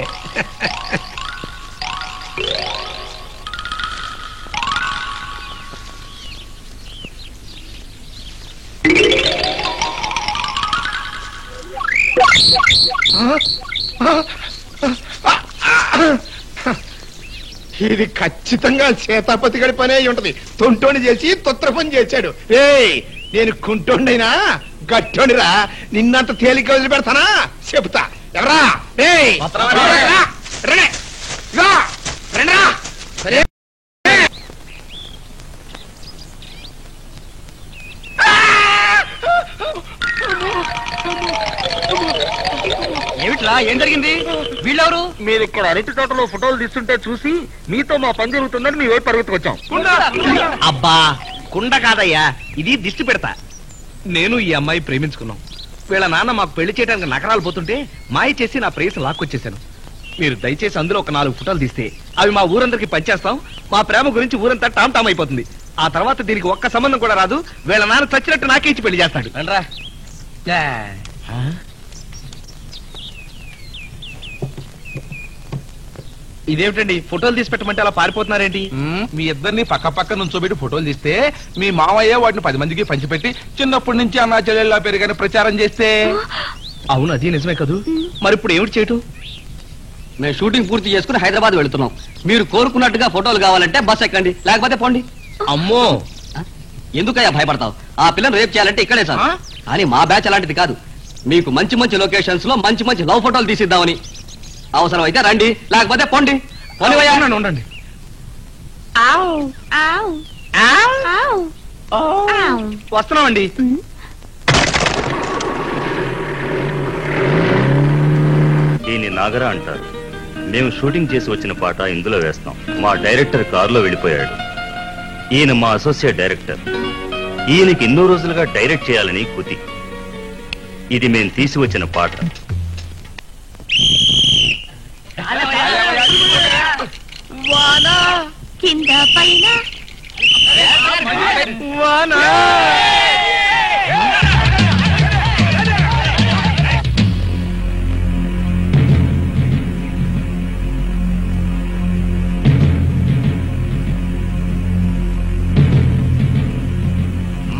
ఇది ఖచ్చితంగా సీతాపతి గడి పనే అయి ఉంటది. తొంటోని చేసి తొత్తర పని చేశాడు. నేను కుంటోండైనా గట్టోనిరా, నిన్నంత తేలిక వదిలిపెడతానా చెప్తా. ఎవరా? ఏమిట్లా? ఏం జరిగింది? వీళ్ళెవరు? మీరు ఇక్కడ అరటి తోటలో ఫోటోలు తీస్తుంటే చూసి మీతో మా పని జరుగుతుందని మీ వైపు పరిగెత్తుకొచ్చాం. అబ్బా, కుండ కాదయ్యా, ఇది దిష్టి పెడతా. నేను ఈ అమ్మాయి ప్రేమించుకున్నాం. వీళ్ళ నాన్న మాకు పెళ్లి చేయడానికి నకరాలు పోతుంటే మాయ చేసి నా ప్రేయస్ లాక్కొచ్చేశాను. మీరు దయచేసి అందులో ఒక 4 ఫోటోలు తీస్తే అవి మా ఊరందరికి పంచేస్తాం. మా ప్రేమ గురించి ఊరంతా టామ్ టామ్ అయిపోతుంది. ఆ తర్వాత దీనికి ఒక్క సంబంధం కూడా రాదు. వీళ్ళ నాన్న చచ్చినట్టు నాకే ఇచ్చి పెళ్లి చేస్తాడు. రండ్రా. ఇదేమిటండి, ఫోటోలు తీసి పెట్టమంటే అలా పారిపోతున్నారేంటి? మీ ఇద్దరిని పక్క పక్క నుంచోబెట్టి ఫోటోలు తీస్తే మీ మావయ్య వాటిని 10 మందికి పంచిపెట్టి చిన్నప్పటి నుంచి అన్నా చెల్లెల్లా పెరిగాని ప్రచారం చేస్తే. అవును, అది నిజమే కదూ. మరి ఇప్పుడు ఏమిటి చేయటం? మేము షూటింగ్ పూర్తి చేసుకుని హైదరాబాద్ వెళుతున్నాం. మీరు కోరుకున్నట్టుగా ఫోటోలు కావాలంటే బస్ ఎక్కండి, లేకపోతే పోండి. అమ్మో, ఎందుకయ్యా భయపడతావు? ఆ పిల్లని రేపు చేయాలంటే ఇక్కడే సార్. కానీ మా బ్యాచ్ అలాంటిది కాదు. మీకు మంచి మంచి లొకేషన్స్ లో మంచి మంచి లవ్ ఫోటోలు తీసిద్దామని. అవసరం అయితే రండి, లేకపోతే పోండి. ఉండండి. వస్తున్నామండి. దీన్ని నాగరా అంటారు. మేము షూటింగ్ చేసి వచ్చిన పాట ఇందులో వేస్తాం. మా డైరెక్టర్ కారులో వెళ్ళిపోయాడు. ఈయన మా అసోసియేట్ డైరెక్టర్. ఈయనకి ఎన్నో రోజులుగా డైరెక్ట్ చేయాలని కుతి. ఇది మేము తీసి వచ్చిన పాట. వానా కింద పైన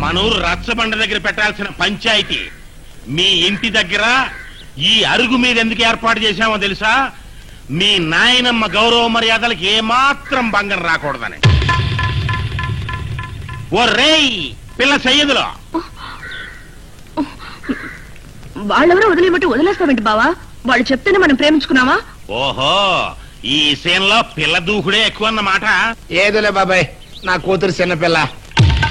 మనూరు రచ్చబండ దగ్గర పెట్టాల్సిన పంచాయతీ మీ ఇంటి దగ్గర ఈ అరుగు మీద ఎందుకు ఏర్పాటు చేశామో తెలుసా? మీ నాయనమ్మ గౌరవ మర్యాదలకు ఏమాత్రం భంగం రాకూడదని. ఓ రేయ్ పిల్ల సయ్యదులో వాళ్ళెవరో వదిలేమంటే వదిలేస్తామేంటి బావా? వాళ్ళు చెప్తేనే మనం ప్రేమించుకున్నావా? ఓహో, ఈ సీన్లో పిల్ల దూకుడే ఎక్కువ అన్నమాట. ఏదోలే బాబాయ్, నా కూతురు చిన్నపిల్ల.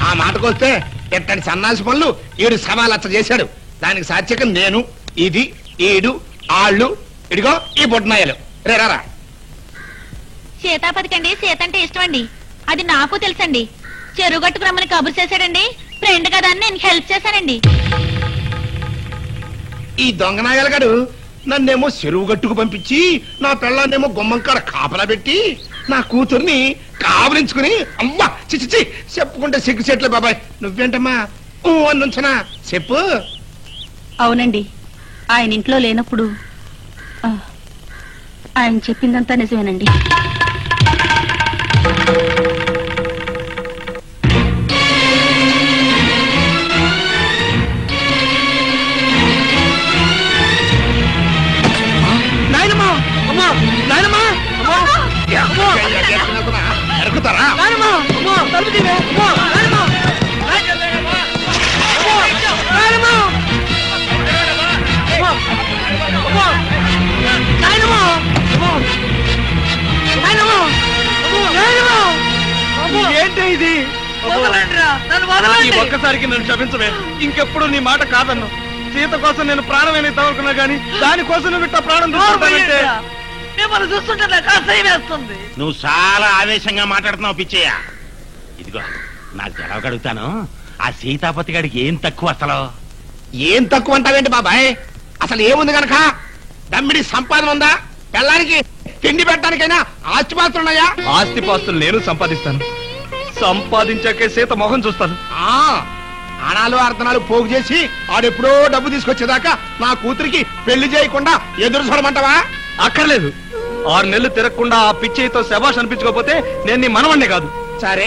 ఆ మాటకొస్తే ఎట్టని సన్నాసి పనులు ఈడు సమాలచ్చ చేశాడు. దానికి సాధ్యకం నేను, ఇది, ఈడు, ఆళ్ళు, ఇడిగో ఈ బొడ్నాయలు. రేరా సీతాపతికండి సీత అంటే ఇష్టం అండి. అది నాకు తెలుసండి. చెరువు గట్టుకు రమ్మని కబురు చేశాడండి. ఫ్రెండ్ కదా అని నేను హెల్ప్ చేశానండి. ఈ దొంగనాయాలు గారు నన్నేమో చెరువు గట్టుకు పంపించి నా పిల్లనేమో గుమ్మంకాడ కాపలా పెట్టి నా కూతుర్ని కావలించుకుని అమ్మా చిచ్చి చెప్పుకుంటే సిగ్గు చెట్లే. బాబాయ్ నువ్వేంటమ్మా నుంచనా చెప్పు. అవునండి, ఆయన ఇంట్లో లేనప్పుడు ఆయన చెప్పిందంతా నిజమేనండి. ఎరుకుతారా? ఏంటి ఇది? ఈ ఒక్కసారికి నన్ను క్షమించవే. ఇంకెప్పుడు నీ మాట కాదన్ను. సీత కోసం నేను ప్రాణమైన తవరుకున్నా గానీ దానికోసం నువ్వు ఇట్లా ప్రాణం తీసుకుంటానంటే మిమ్మల్ని చూస్తుంటే నాకు అసహ్యం వేస్తుంది. నువ్వు చాలా ఆవేశంగా మాట్లాడుతున్నావు పిచ్చయ్య. ఇదిగో నాకు జరగడుగుతాను, ఆ సీతాపతి గారికి ఏం తక్కువ అసలు? ఏం తక్కువ అంటావేంటి బాబాయ్? అసలు ఏముంది గనక? దమ్మిడి సంపాదన ఉందా? పిల్లానికి తిండి పెట్టడానికైనా ఆస్తిపాస్తులు ఉన్నాయా? ఆస్తిపాస్తులు నేను సంపాదిస్తాను. సంపాదించాకే సీత మొహం చూస్తాను. ఆనాలు అర్ధనాలు పోగు చేసి ఆడెప్పుడో డబ్బు తీసుకొచ్చేదాకా నా కూతురికి పెళ్లి చేయకుండా ఎదురు చూడమంటావా? అక్కర్లేదు. 6 నెలలు తిరగకుండా ఆ పిచ్చయ్యతో శబాష్ అనిపించుకోకపోతే నేను నీ మనవణ్ణి కాదు. సరే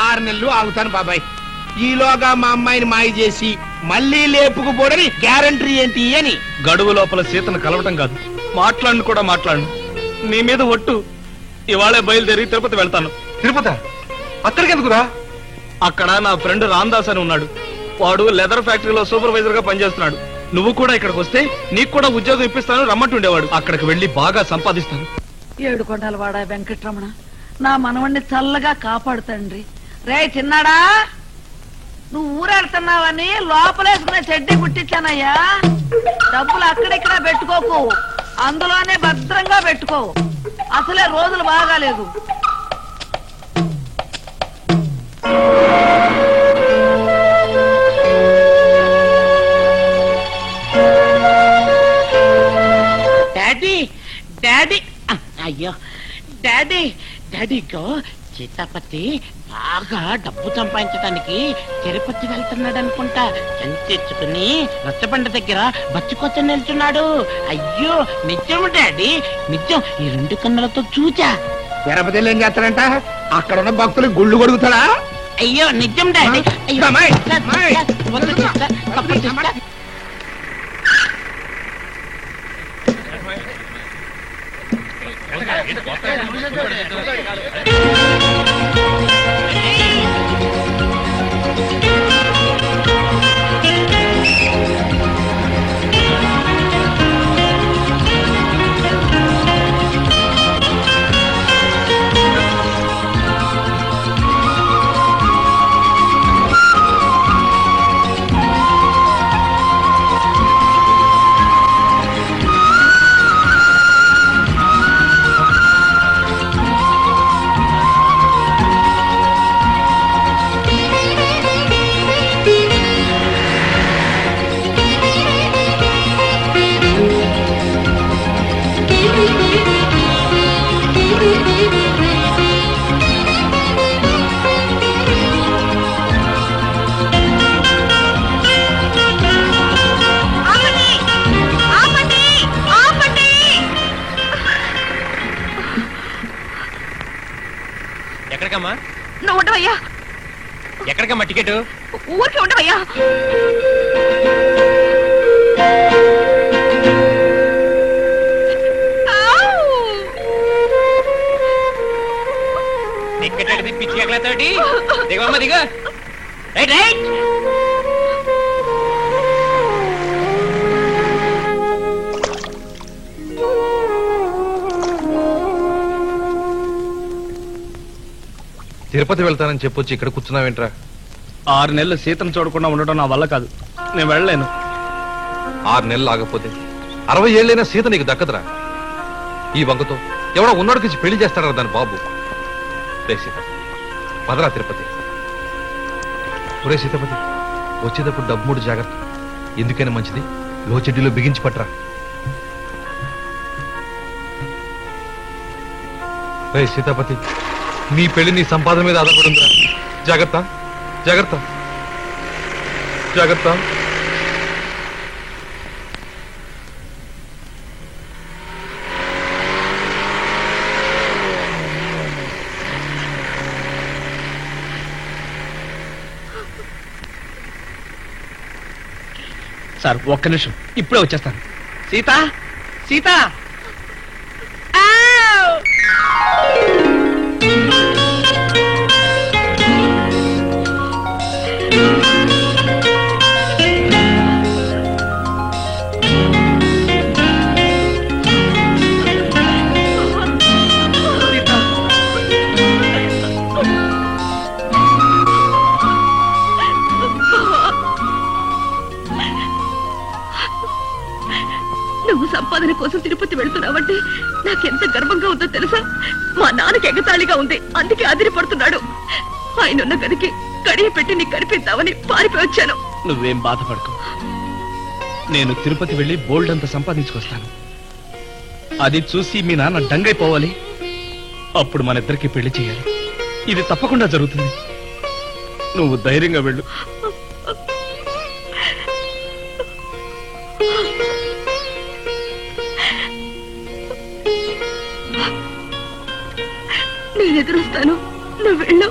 6 నెలలు ఆగుతాను బాబాయ్. ఈలోగా మా అమ్మాయిని మాయ చేసి మళ్ళీ లేపుకుపోడని గ్యారంటీ ఏంటి అని. గడువు లోపల సీతను కలవటం కాదు, మాట్లాడను కూడా మాట్లాడను. నీ మీద ఒట్టు. ఇవాళే బయలుదేరి తిరుపతి వెళ్తాను. తిరుపతి? అక్కడికి ఎందుకురా? అక్కడ నా ఫ్రెండ్ రామ్దాస్ అని ఉన్నాడు. వాడు లెదర్ ఫ్యాక్టరీలో సూపర్వైజర్ గా పనిచేస్తున్నాడు. నువ్వు కూడా ఇక్కడికి వస్తే నీకు కూడా ఉద్యోగం ఇప్పిస్తాను రమ్మంటుండేవాడు. అక్కడికి వెళ్లి బాగా సంపాదిస్తాను. 7 కొండల వాడ వెంకటరమణ, నా మనవణ్ణి చల్లగా కాపాడుతండ్రి. రే చిన్నాడా, నువ్వు ఊరెళ్తున్నావని లోపలేసుకునే చెడ్డీ పుట్టించానయ్యా. డబ్బులు అక్కడిక్కడ పెట్టుకోకు, అందులోనే భద్రంగా పెట్టుకో. అసలే రోజులు బాగాలేదు. డాడీ డాడీ అయ్యో డాడీ డాడీగో సీతాపతి బాగా డబ్బు సంపాదించడానికి తిరుపతి వెళ్తున్నాడు అనుకుంటా. తెచ్చుకుని రచ్చబండ దగ్గర బచ్చికొచ్చ నిల్చున్నాడు. అయ్యో నిజం డాడీ, నిజం. ఈ 2 కన్నులతో చూచా. తిరుపతిలో ఏం చేస్తాడంట? అక్కడ ఉన్న భక్తులు గుళ్ళు కొడుగుతాడా? అయ్యో నిజం డాడీ. ఎక్కడికమ్మా? నువ్వు ఉండవయ్యా. ఎక్కడికమ్మా టికెట్? ఊరికే ఉండవయ్యా. టికెట్ పిచ్చి ఎక్కలతోటి దిగమ్మా, దిగ. Right right. తిరుపతి వెళ్తానని చెప్పొచ్చి ఇక్కడ కూర్చున్నావేంట్రా? 6 నెలలు సీతను చూడకుండా ఉండటం నా వల్ల కాదు, నేను వెళ్ళలేను. 6 నెలలు ఆగకపోతే 60 ఏళ్ళైనా సీత నీకు దక్కదురా. ఈ వంకతో ఎవడో ఉన్నోడికి పెళ్లి చేస్తాడరా దాని బాబు. రే సీత, పదరా తిరుపతి. ఒరే సీతపతి, వచ్చేటప్పుడు డబ్బు 3 జాగ్రత్త. ఎందుకైనా మంచిది లోచెడ్డిలో బిగించి పట్టరా. రే సీతాపతి, నీ పెళ్లి నీ సంపాదన మీద ఆధారపడిందిరా. జాగ్రత్త జాగ్రత్త జాగ్రత్త. సార్ ఒక్క నిమిషం, ఇప్పుడే వచ్చేస్తాను. సీత, సీత. నువ్వు సంపాదన కోసం తిరుపతి వెళ్తున్నావంటే నాకెంత గర్వంగా ఉందో తెలుసా? మా నాన్నకి ఎగతాళిగా ఉంది, అందుకే ఆదిరిపడుతున్నాడు. ఆయనున్న గదికి కడియ పెట్టి నీకు కనిపిద్దామని పారిపోయి వచ్చాను. నువ్వేం బాధపడకు, నేను తిరుపతి వెళ్ళి బోల్డ్ అంత సంపాదించుకొస్తాను. అది చూసి మీ నాన్న డంగైపోవాలి. అప్పుడు మన ఇద్దరికి పెళ్లి చేయాలి. ఇది తప్పకుండా జరుగుతుంది. నువ్వు ధైర్యంగా వెళ్ళు. నేను ఎదురుస్తాను, నువ్వు వెళ్ళు.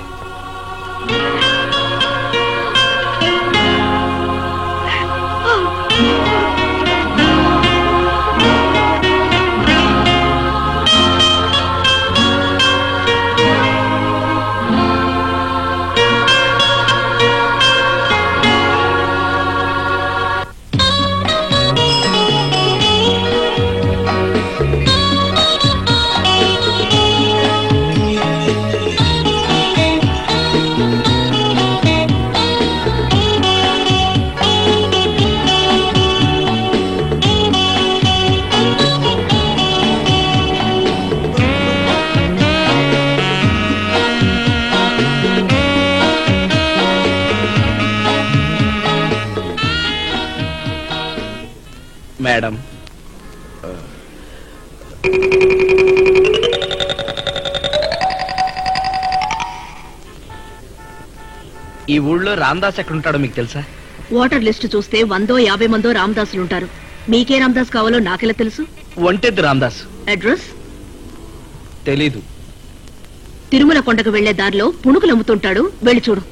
మేడం, ఈ ఊళ్ళో రామదాస్ ఎక్కడుంటాడో మీకు తెలుసా? ఓటర్ లిస్టు చూస్తే 150 మందో రామదాసులుంటారు. మీకే రామదాస్ కావాలో నాకెలా తెలుసు? ఒంటెద్దు రామదాస్. అడ్రస్ తెలీదు. తిరుమల కొండకు వెళ్లే దారిలో పుణుకులు అమ్ముతుంటాడు, వెళ్ళి చూడు.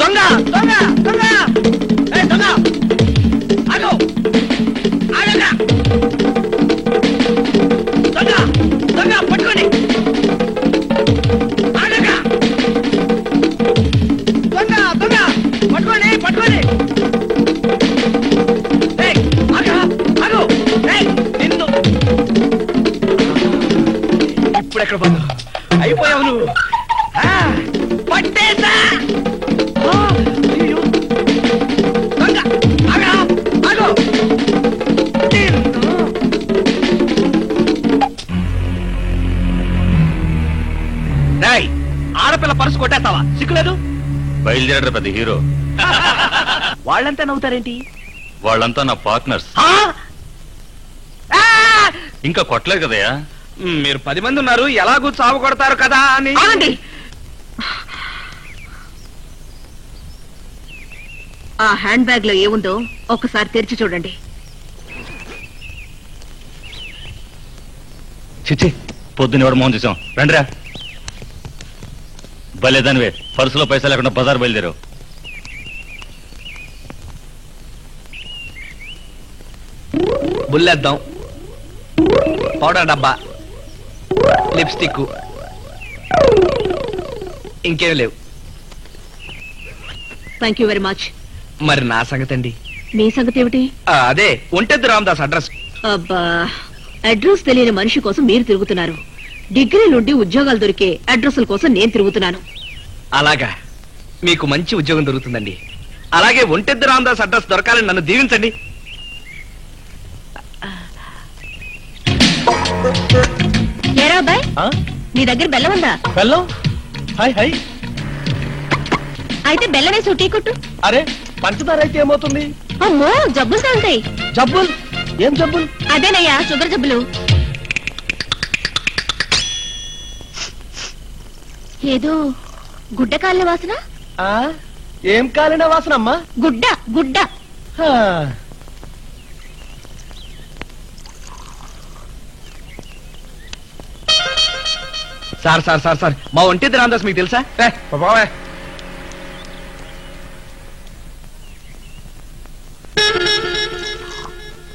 దొంగ దొంగ దొంగ దొంగ ఆగో ఆగండి. దొంగ దొంగ పట్టుకోండి. ఆగండి. దొంగ దొంగ పట్టుకోండి పట్టుకోండి. ఆగో ఆగో నిన్ను ఇప్పుడెక్కడ పోతావు? అయిపోయావు నువ్వు. పట్టేసా. దొంగ ఆగో ఆగో. ఆడపిల్ల పరుసు కొట్టేస్తావా? సిగ్గులేదు? బయలుదేరరా పెద్ద హీరో. వాళ్ళంతా నవ్వుతారేంటి? వాళ్ళంతా నా పార్ట్నర్స్. ఇంకా కొట్టలేదు కదయా? మీరు 10 మంది ఉన్నారు, ఎలాగూ చావు కొడతారు కదా అని. ఆ హ్యాండ్ బ్యాగ్ లో ఏముందో ఒక్కసారి తెరిచి చూడండి. చిచి, పొద్దున్న ఎవడు మోహన్ చూసాం రండిరా. బలేదానివే, పర్సులో పైసా లేకుండా బజార్ బయలుదేరావు. బుల్లేద్దాం, పౌడర్ డబ్బా, లిప్స్టిక్, ఇంకేం లేవు. Thank you very much. మరి నా సంగతి అండి? మీ సంగతి ఏమిటి? అదే ఒంటెద్దు రామదాస్ అడ్రస్. అబ్బా, అడ్రస్ తెలియని మనిషి కోసం మీరు తిరుగుతున్నారు. డిగ్రీ నుండి ఉద్యోగాలు దొరికే అడ్రస్ల కోసం నేను తిరుగుతున్నాను. అలాగా, మీకు మంచి ఉద్యోగం దొరుకుతుందండి. అలాగే ఒంటెద్దు రామదాస్ అడ్రస్ దొరకాలని నన్ను దీవించండి. ఏరా అబ్బాయి, నీ దగ్గర బెల్లం ఉందా? బెల్లం? Hi hi. అయితే బెల్లం వేసి టీ కొట్టు. అరే, పంచదార అయితే ఏమవుతుంది? అమ్మో, జబ్బులు తాగుతాయి. జబ్బులు? ఏం జబ్బులు? అదేనయ్యా, షుగర్ జబ్బులు. ఏదో గుడ్డ కాలిన వాసన. ఏం కాలిన వాసన అమ్మా? గుడ్డ గుడ్డ. సార్ సార్ సార్ సార్, మా ఒంటెద్దు రామదాస్ మీకు తెలుసా?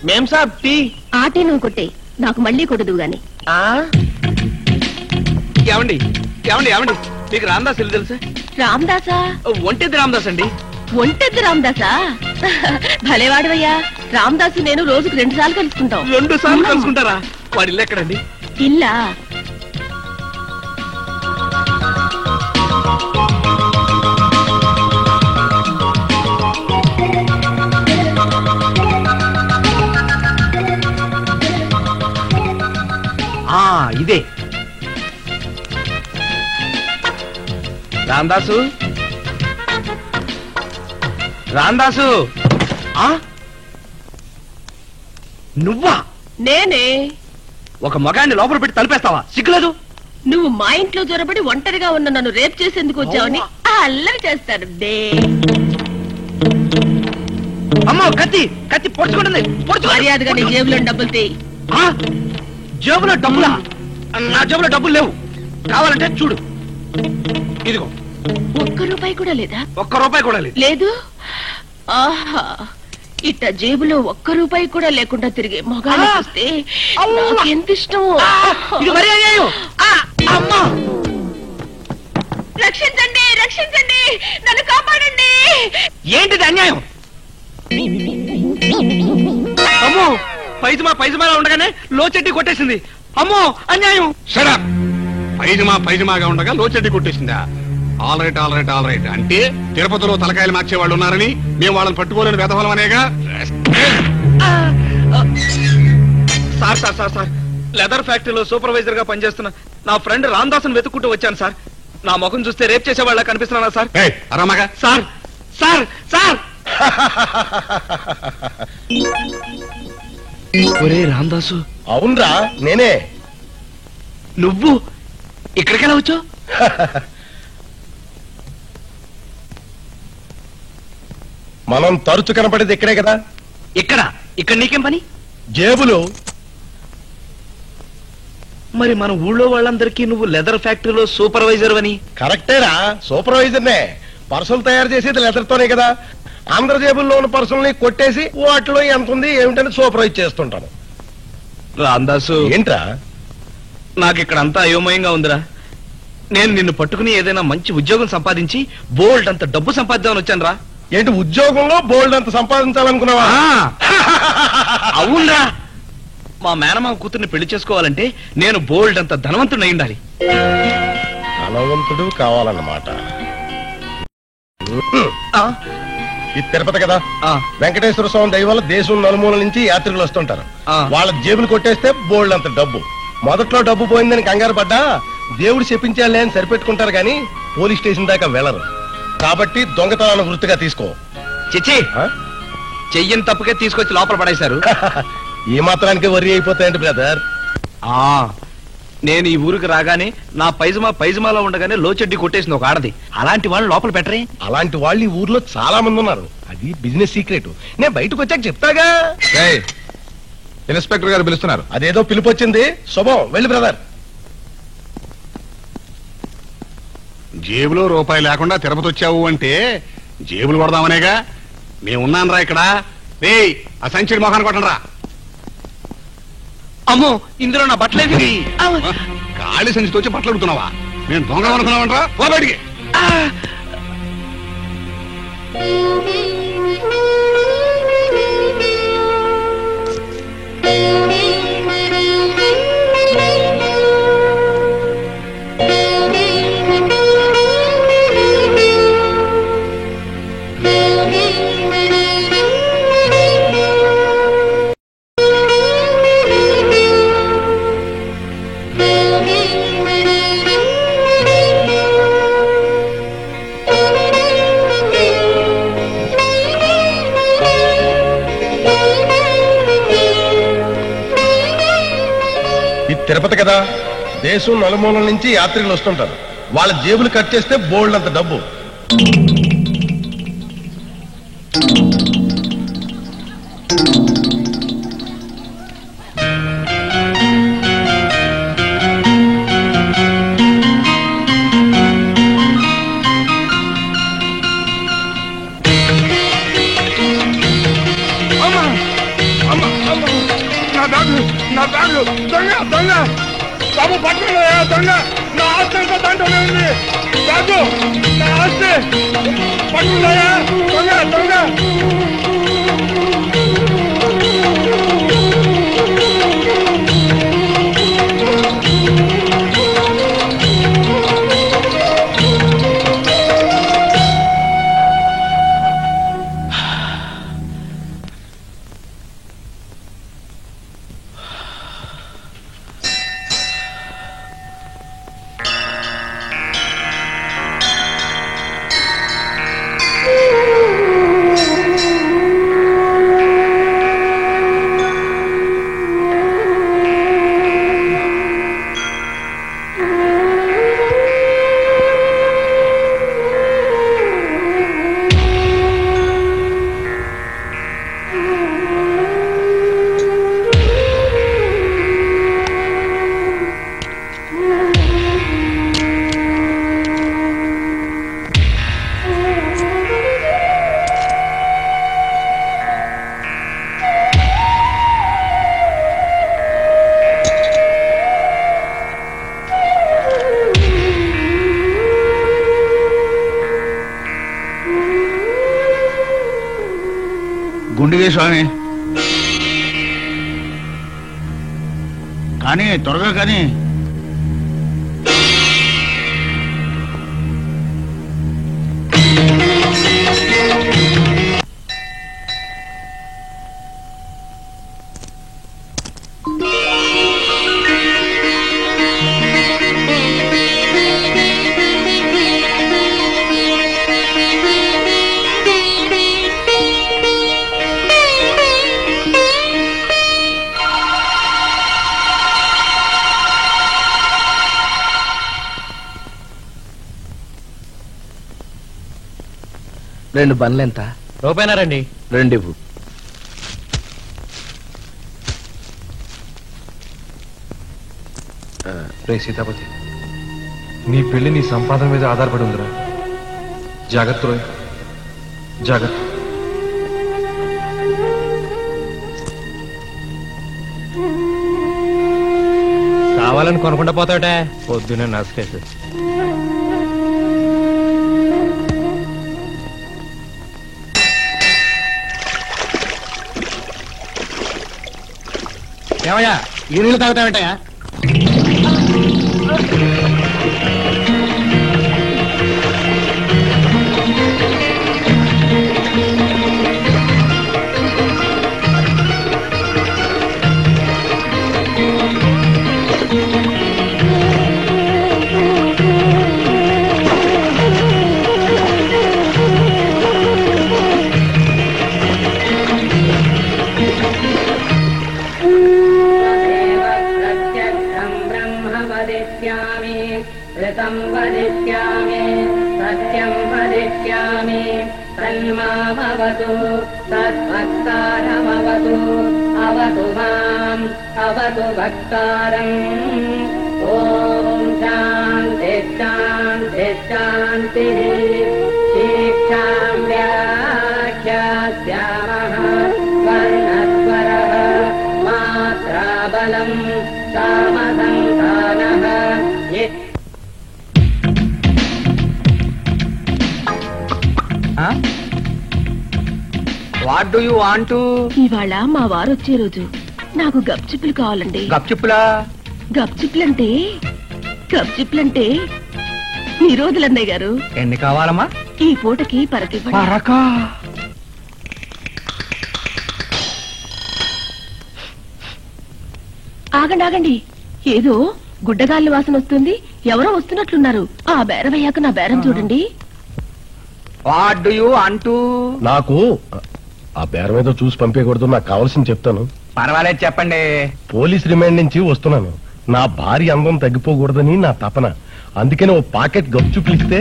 మేం సాబ్ టీ. ఆ టీ నువ్వు కొట్టే, నాకు మళ్ళీ కొట్టదు గాని. ఏమండి ఏమండి ఏమండి, మీకు రామదాస్ ఇల్లు తెలుసా? రామదాసా? ఒంటెద్దు రామదాస్ అండి. ఒంటెద్దు రామదాసా? భలేవాడివయ్యా. రామదాసు నేను రోజుకు 2 సార్లు కలుసుకుంటాం. 2 సార్లు కలుసుకుంటారా? వాడి ఇల్లు ఎక్కడండి? ఇల్లా? ఇదే. రామదాసు, రామదాసు, నువ్వా? నేనే. ఒక మగాన్ని లోపల పెట్టి తలిపేస్తావా? సిగ్గులేదు? నువ్వు మా ఇంట్లో జొరబడి ఒంటరిగా ఉన్న నన్ను రేప్ చేసేందుకు వచ్చావని అల్లరి చేస్తాను. అమ్మా, కత్తి కత్తి పొడుచుకుంటుంది. మర్యాదగా నీ జేబులో డబ్బులు తీ. జేబులో డబ్బులా? నా జేబులో డబ్బులు లేవు. కావాలంటే చూడు, ఇదిగో. 1 రూపాయి కూడా లేదా? 1 రూపాయి కూడా లేదు. లేదు? ఆహా, ఇట్ట జేబులో 1 రూపాయి కూడా లేకుండా తిరిగే మగాళ్ళు చూస్తే నాకెంత ఇష్టమో. రక్షించండి, రక్షించండి, నన్ను కాపాడండి. ఏంటిది అన్యాయం? అమ్మో, పైజమాలా ఉండగానే లోచెడ్డి కొట్టేసింది. అమ్మో, అన్యాయం. షడప్. పైజమాగా ఉండగా లోచెడ్డి కొట్టేసిందా? All right all right all right. అంటే తిరుపతిలో తలకాయలు మార్చే వాళ్ళు ఉన్నారని మేము వాళ్ళని పట్టుకోలేని వెధవలం అనేగా? Sir sir sir sir, leather ఫ్యాక్టరీలో సూపర్వైజర్ గా పనిచేస్తున్న నా ఫ్రెండ్ రామదాసును వెతుక్కుంటూ వచ్చాను సార్. నా ముఖం చూస్తే రేప్ చేసే వాళ్ళ కనిపిస్తున్నా సార్. Sir sir sir. ఒరే రామదాసు. అవునరా, నేనే. నువ్వు ఇక్కడికెలా వచ్చావు? మనం తరచు కనపడేది ఇక్కడే కదా. ఇక్కడ నీకేం పని? జేబులు. మరి మన ఊళ్ళో వాళ్ళందరికీ నువ్వు లెదర్ ఫ్యాక్టరీలో సూపర్వైజర్ అని. కరెక్టేరా, సూపర్వైజర్నే. పర్సులు తయారు చేసేది లెదర్ తోనే కదా. అందరి జేబుల్లో ఉన్న పర్సుల్ని కొట్టేసి వాటిలో ఎంత ఉంది ఏమిటని సూపర్వైజ్ చేస్తుంటాను. రామదాసు, ఏంట్రా నాకు ఇక్కడ అంతా అయోమయంగా ఉందిరా. నేను నిన్ను పట్టుకుని ఏదైనా మంచి ఉద్యోగం సంపాదించి బోల్డ్ అంత డబ్బు సంపాదిద్దామని వచ్చాను రా. ఏంటి, ఉద్యోగంలో బోల్డ్ అంత సంపాదించాలనుకున్నావా? అవునరా, మా మేనమామ కూతుర్ని పెళ్లి చేసుకోవాలంటే నేను బోల్డ్ అంత ధనవంతుడు అయి ఉండాలి. ధనవంతుడు కావాలన్నమాట. ఇది తిరుపతి కదా. వెంకటేశ్వర స్వామి దయ వల్ల దేశం నలుమూల నుంచి యాత్రికులు వస్తుంటారు. వాళ్ళ జేబులు కొట్టేస్తే బోల్డ్ అంత డబ్బు. మొదట్లో డబ్బు పోయిందని కంగారు పడ్డా దేవుడు చెప్పించాలే అని సరిపెట్టుకుంటారు గాని పోలీస్ స్టేషన్ దాకా వెళ్లరు. కాబట్టి దొంగతనాన్ని వృత్తిగా తీసుకో. చిచ్చి, చెయ్యని తప్పుకే తీసుకొచ్చి లోపల పడేశారు. ఏ మాత్రానికి వర్రీ అయిపోతాయండి బ్రదర్. నేను ఈ ఊరికి రాగానే నా పైజమాలో ఉండగానే లోచెడ్డి కొట్టేసింది ఒక ఆడది. అలాంటి వాళ్ళు లోపల పెట్టరే? అలాంటి వాళ్ళు ఈ ఊర్లో చాలా మంది ఉన్నారు. అది బిజినెస్ సీక్రెట్. నేను బయటకు వచ్చాక చెప్తాగా. ఇన్స్పెక్టర్ గారు పిలుస్తున్నారు. అదేదో పిలుపు వచ్చింది. శుభం, వెళ్ళి బ్రదర్. జేబులో రూపాయి లేకుండా తిరుపతి వచ్చావు అంటే జేబులు కొడదామనేగా. మేమున్నాను రా ఇక్కడ. రే ఆ సంచిడి మొఖాన్ని కొట్టండి రా. అమ్మో ఇందులో నా బట్టలేవి. ఖాళీ సంచితో వచ్చి బట్టలు అడుగుతున్నావా? నేను దొంగ అనుకున్నావంటరా? పో బయటికి. తిరుపతి కదా, దేశం నలుమూలల నుంచి యాత్రికులు వస్తుంటారు. వాళ్ళ జేబులు కట్ చేస్తే బోల్డ్ అంత డబ్బు. నా బ్యాగు దొంగ దొంగ బాబు పట్టుకున్నాయా? దొంగ నా ఆస్తి అంతా దాంట్లోనే ఉంది. బాబు నా ఆస్తి పట్టుకున్నాయా? దొంగ దొంగ. గుండిగే స్వామి, కానీ త్వరగా కానీ. రెండు బండ్లు ఎంత? రూపాయనారండి. రెండు. రే సీతాపతి, నీ పెళ్లి నీ సంపాదన మీద ఆధారపడి ఉందిరా. జాగ్రత్త రోయ్, జాగ్రత్త. కావాలని కొనకుండా పోతావుటే పొద్దునే నష్టేసి. ఏమయ్యా ఈ నీళ్ళు తాగుతావేంటయ్యా? ऋतं वदिष्यामि सत्यं वदिष्यामि तन्मामवतु तद्भक्तारमवतु अवतु माम् अवतु भक्तारम् ॐ శాంతి శాంతి శాంతి శిక్షాం వ్యాఖ్యాస్యామః వర్ణస్వరః మాత్రాబలం సామసంతానః what do you want to? ఇవాళ మా వారు వచ్చే రోజు నాకు గప్చిప్పులు కావాలండి. గప్చిప్పులా? గప్చిప్పులంటే ఈ రోజులు అన్నయ్య గారు. ఎన్ని కావాలమ్మా? ఈ పూటకి పరకివ్వండి. పరకా? ఆగండి ఆగండి, ఏదో గుడ్డగాలి వాసన వస్తుంది. ఎవరో వస్తున్నట్లున్నారు. ఆ బేరం అయ్యాక నా బేరం చూడండి. What do you want to? నాకు ఆ బేరం ఏదో చూసి పంపేయకూడదు, నాకు కావాల్సింది చెప్తాను. పర్వాలేదు చెప్పండి. పోలీస్ రిమాండ్ నుంచి వస్తున్నాను. నా భార్య అందం తగ్గిపోకూడదని నా తపన. అందుకని ఓ పాకెట్ గప్చుప్లు ఇస్తే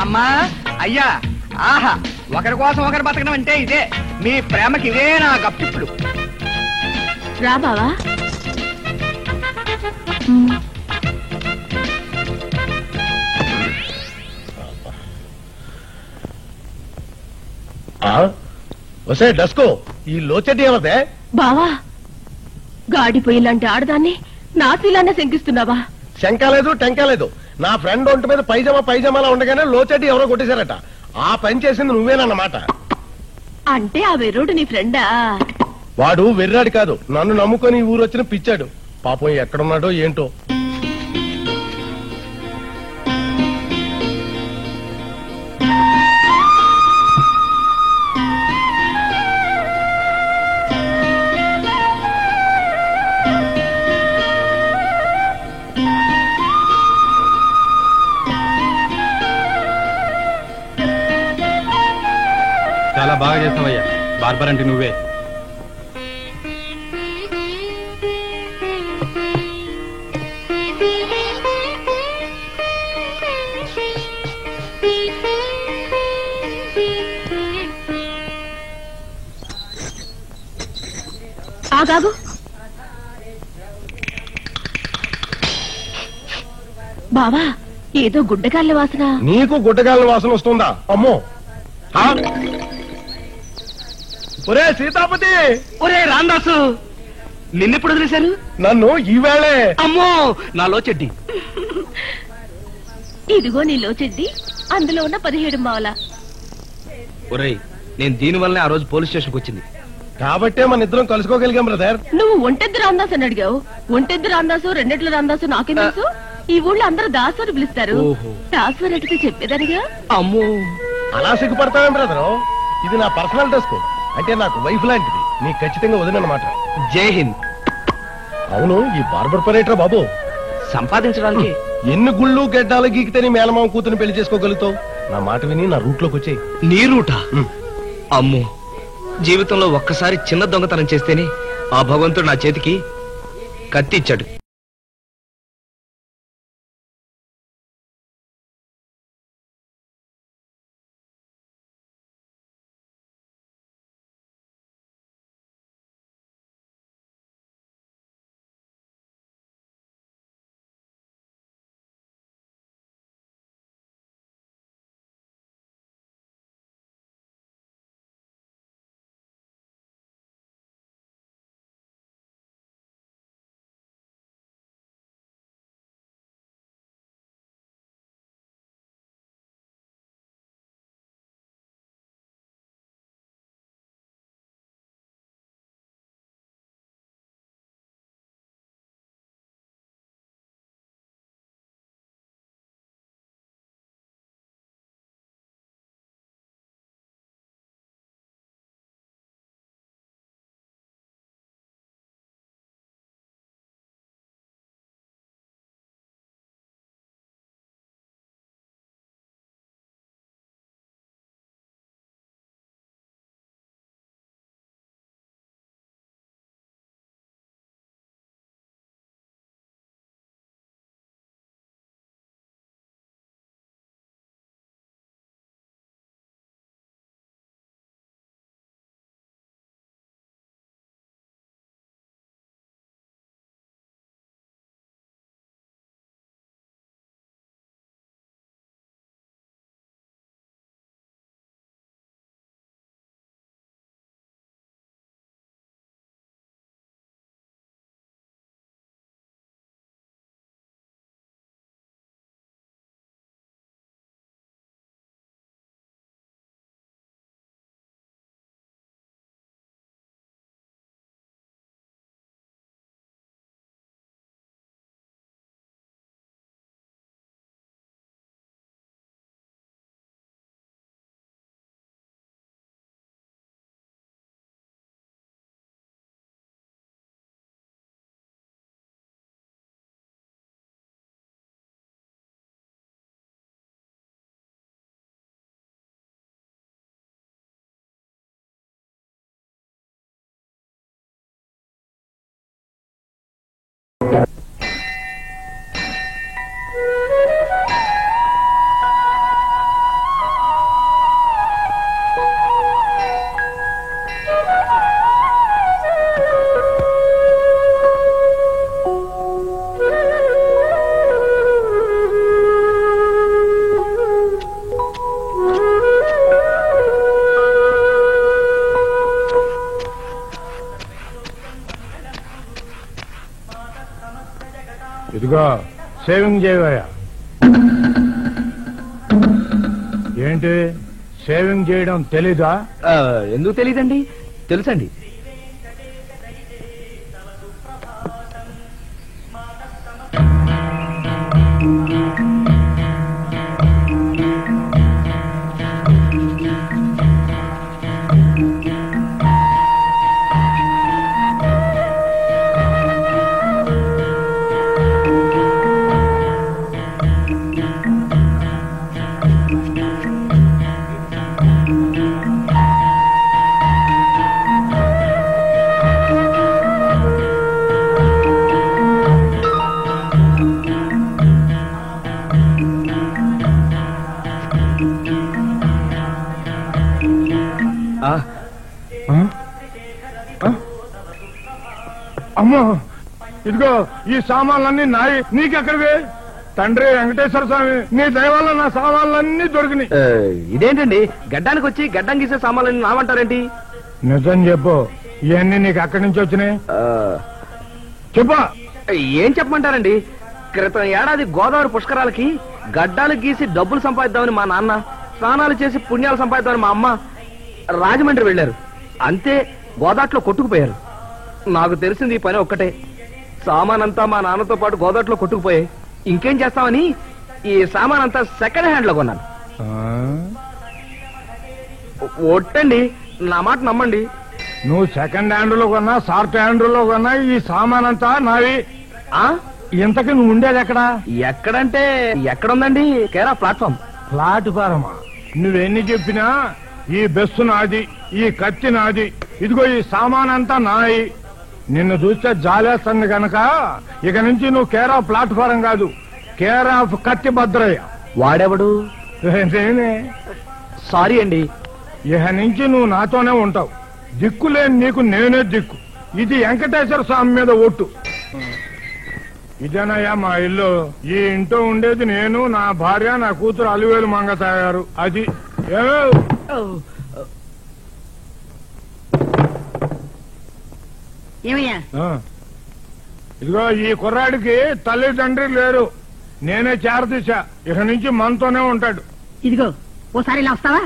అమ్మా అయ్యా, ఆహా, ఒకరి కోసం ఒకరు బతకడం అంటే ఇదే. మీ ప్రేమకి ఇదే నా గప్పిప్పుడు. రా బావా. వసే డస్కో, ఈ లోచెడ్డి ఎవరిదే? బావా, గాడిపోయిలాంటి ఆడదాన్ని నాశీలానే శంకిస్తున్నావా? శంకాలేదు టెంకాలేదు. నా ఫ్రెండ్ ఒంటి మీద పైజామాలా ఉండగానే లోచెడ్డి ఎవరో కొట్టేశారట. ఆ పని చేసింది నువ్వేనన్నమాట. అంటే ఆ వెర్రోడు నీ ఫ్రెండా? వాడు వెర్రాడు కాదు, నన్ను నమ్ముకొని ఈ ఊరు వచ్చిన పిచ్చాడు. పాపం ఎక్కడున్నాడో ఏంటో. చాలా బాగా చేస్తావయ్యా. బార్బర్ అంటే నువ్వే. ఆగాగు. బావా, ఏదో గుడ్డగాళ్ళ వాసన. నీకు గుడ్డగాలిన వాసన వస్తుందా? అమ్మో. ఒరే సీతాపతి! ఒరే రాందాసు, నిన్నెప్పుడు వదిలేశారు? నన్ను ఈవేళే. అమ్మో, నాలో చెడ్డి. ఇదిగో నీలో చెడ్డి, అందులో ఉన్న 17 మావల. ఒరేయ్, నేను దీనివల్లనే ఆ రోజు పోలీస్ స్టేషన్కి వచ్చింది. కాబట్టే మన ఇద్దరం కలుసుకోగలిగాం బ్రదర్. నువ్వు ఒంటెద్దు రాందాసు అని అడిగావు. ఒంటెద్దు రాందాసు, రెండెట్ల రాందాసు నాకేం తెలుసు? ఈ ఊళ్ళో అందరూ దాసు అని పిలుస్తారు. దాసు అని అడిగితే చెప్పేదానిగా. అమ్మో, అలా సిగ్గుపడతావేం బ్రదరు? ఇది నా పర్సనల్ డ్రెస్, అంటే నాకు వైఫ్ లాంటిది. నీకు ఖచ్చితంగా వదినన్నమాట. జై హింద్. అవును, ఈ బార్బర్ పరేట్రా బాబు. సంపాదించడానికి ఎన్ని గుళ్ళు గడ్డాలు గీకితే నీ మేనమామ కూతురు పెళ్లి చేసుకోగలుగుతావు? నా మాట విని నా రూట్ లోకి వచ్చాయి. నీ రూటా? అమ్మో, జీవితంలో ఒక్కసారి చిన్న దొంగతనం చేస్తేనే ఆ భగవంతుడు నా చేతికి కత్తి ఇచ్చాడు. ఇదిగో సేవింగ్ చేయవయ్యా. ఏంటి సేవింగ్ చేయడం తెలీదా? ఎందుకు తెలీదండి, తెలుసండి. అమ్మో, ఇదిగో ఈ సామాన్లన్నీ నాయి, నీకెక్కడివి? తండ్రి వెంకటేశ్వర స్వామి, నీ దయ వల్ల నా సామాన్లన్నీ దొరికినాయి. ఇదేంటండి, గడ్డానికి వచ్చి గడ్డం గీసే సామాన్లని నావంటారేంటి? నిజం చెప్పు, ఇవన్నీ నీకు ఎక్కడి నుంచి వచ్చినాయి? చెప్పు. ఏం చెప్పమంటారండి, క్రితం ఏడాది గోదావరి పుష్కరాలకి గడ్డాలు గీసి డబ్బులు సంపాదిద్దామని మా నాన్న, స్నానాలు చేసి పుణ్యాలు సంపాదిద్దామని మా అమ్మ రాజమండ్రి వెళ్లారు. అంతే, గోదాట్లో కొట్టుకుపోయారు. నాకు తెలిసింది ఈ పని ఒక్కటే, సామానంతా మా నాన్నతో పాటు గోదాట్లో కొట్టుకుపోయాయి. ఇంకేం చేస్తామని ఈ సామానంతా సెకండ్ హ్యాండ్ లో కొన్నాను. ఒట్టండి, నా మాట నమ్మండి. నువ్వు సెకండ్ హ్యాండ్ లో కొన్నా, షార్ట్ హ్యాండ్ లో కొన్నా, ఈ సామానంతా నావి. ఇంతకి నువ్వు ఉండేది ఎక్కడా? ఎక్కడంటే ఎక్కడుందండి? కేరా ప్లాట్ఫామ్. ప్లాట్ఫారమా? నువ్వెన్ని చెప్పినా ఈ బస్సు నాది, ఈ కత్తి నాది, ఇదిగో ఈ సామానంతా నాయి. నిన్ను చూస్తే జాలేస్తుంది గనక ఇక నుంచి నువ్వు కేర్ ఆఫ్ ప్లాట్ఫారం కాదు, కేర్ ఆఫ్ కత్తి భద్రయ్య. వాడెవడు? నేనే. సారీ అండి. ఇక నుంచి నువ్వు నాతోనే ఉంటావు, దిక్కులేని నీకు నేనే దిక్కు. ఇది వెంకటేశ్వర స్వామి మీద ఒట్టు. ఇదేనయ్యా మా ఇల్లు. ఈ ఇంట్లో ఉండేది నేను, నా భార్య, నా కూతురు అలివేలు మంగ తాగారు. అది ఏమయ్యా? ఇదిగో ఈ కుర్రాడికి తల్లిదండ్రి లేరు, నేనే చేరదీశా. ఇక నుంచి మనతోనే ఉంటాడు. ఇదిగో ఓసారి ఇలా వస్తావా?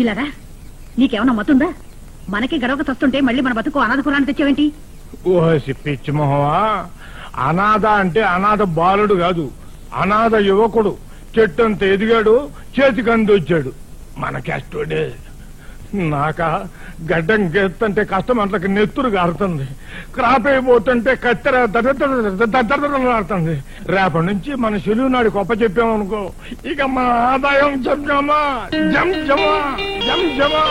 ఇలాగా నీకేమన్నా మతుందా? మనకి గడవక తస్తుంటే మళ్ళీ మన బతుకు అనాథ కురాన్ని తెచ్చావేంటి? ఓసి పిచ్చి మొహమా, అనాథ అంటే అనాథ బాలుడు కాదు, అనాథ యువకుడు. చెట్టంత ఎదిగాడు, చేతికి అందొచ్చాడు. మన క్యాస్టోడే. నాకా గడ్డం గెత్తంటే కష్టం, అంతకు నెత్తురు గారుతుంది. క్రాప్ అయిపోతుంటే కత్తెర దద్దరుతుంది. రేపటి నుంచి మన శిలువు నాడు గొప్ప చెప్పామనుకో, ఇక మన ఆదాయం జంజమా జంజమా జంజమా.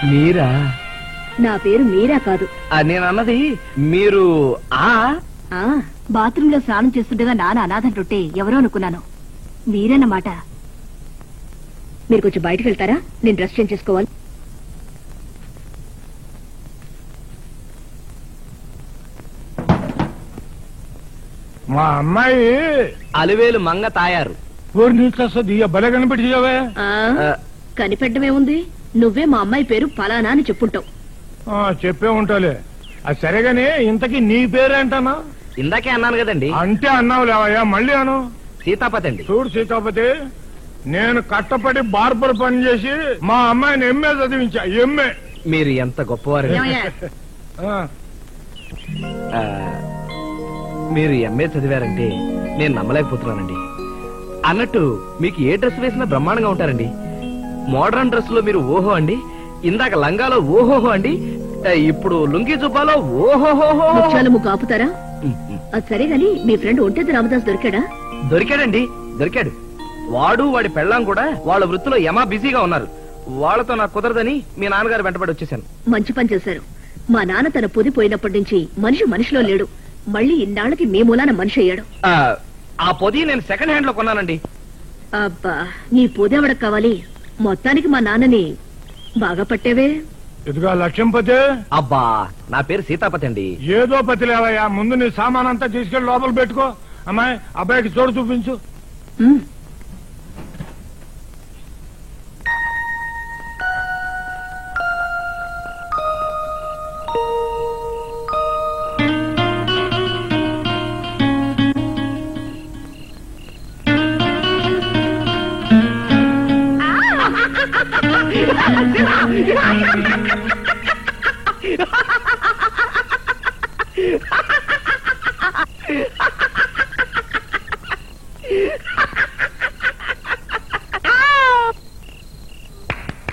మీరా? నా పేరు మీరా కాదు. నేను అన్నది మీరు. బాత్రూమ్ లో స్నానం చేస్తుండగా నాన్న అనాథంటుంటే ఎవరో అనుకున్నాను. మీరన్నమాట. మీరు కొంచెం బయటకు వెళ్తారా? నేను డ్రెస్ చేంజ్ చేసుకోవాలి. మా అమ్మాయి అలివేలు మంగ తాయారు. భలే కనిపెట్టివే. కనిపెట్టమేముంది, నువ్వే మా అమ్మాయి పేరు ఫలానా అని చెప్పుంటావు. చెప్పే ఉంటాలే. అది సరేగానే ఇంతకీ నీ పేరేంటన్నా? ఇందాకే అన్నాను కదండి. అంటే అన్నావు లేవయ్యా, మళ్ళీ అను. సీతాపతి అండి. చూడు సీతాపతి, నేను కట్టపడి బార్బర్ పని చేసి మా అమ్మాయిని ఎంఏ చదివించా. ఎంఏ. మీరు ఎంత గొప్పవారు. మీరు ఎంఏ చదివారంటే నేను నమ్మలేకపోతున్నానండి. అన్నట్టు మీకు ఏ డ్రెస్ వేసినా బ్రహ్మాండంగా ఉంటారండి. మోడర్న్ డ్రెస్ లో మీరు ఓహో అండి, ఇందాక లంగాలో ఓహోహో అండి, ఇప్పుడు లుంగి జుబ్బాలో ఓహోహోహో. ముఖ్యాలు ముగ్గు ఆపుతారా? అది సరే గాని మీ ఫ్రెండ్ ఒంటెద్దు రామదాస్ దొరికాడా? దొరికాడండి, దొరికాడు. వాడు వాడి పెళ్ళాం కూడా వాళ్ళ వృత్తిలో యమా బిజీగా ఉన్నారు. వాళ్ళతో నాకు కుదరదని మీ నాన్నగారు వెంటబడి వచ్చేసాను. మంచి పని చేశారు. మా నాన్న తన పొది పోయినప్పటి నుంచి మనిషిలో లేడు. మళ్ళీ ఇన్నాళ్ళకి మీ మూలాన మనిషి అయ్యాడు. ఆ పొది నేను సెకండ్ హ్యాండ్ లో కొన్నానండి. అబ్బా, నీ పొది ఎవడకు కావాలి? మొత్తానికి మా నాన్నని బాగా పట్టేవే. ఇదిగా లక్ష్యంపతి. అబ్బా, నా పేరు సీతాపతి అండి. ఏదో పతి లేవయ్యా, ముందు నీ సామాన్ అంతా తీసుకెళ్లి లోపల పెట్టుకో. అమ్మాయి, అబ్బాయికి చోటు చూపించు.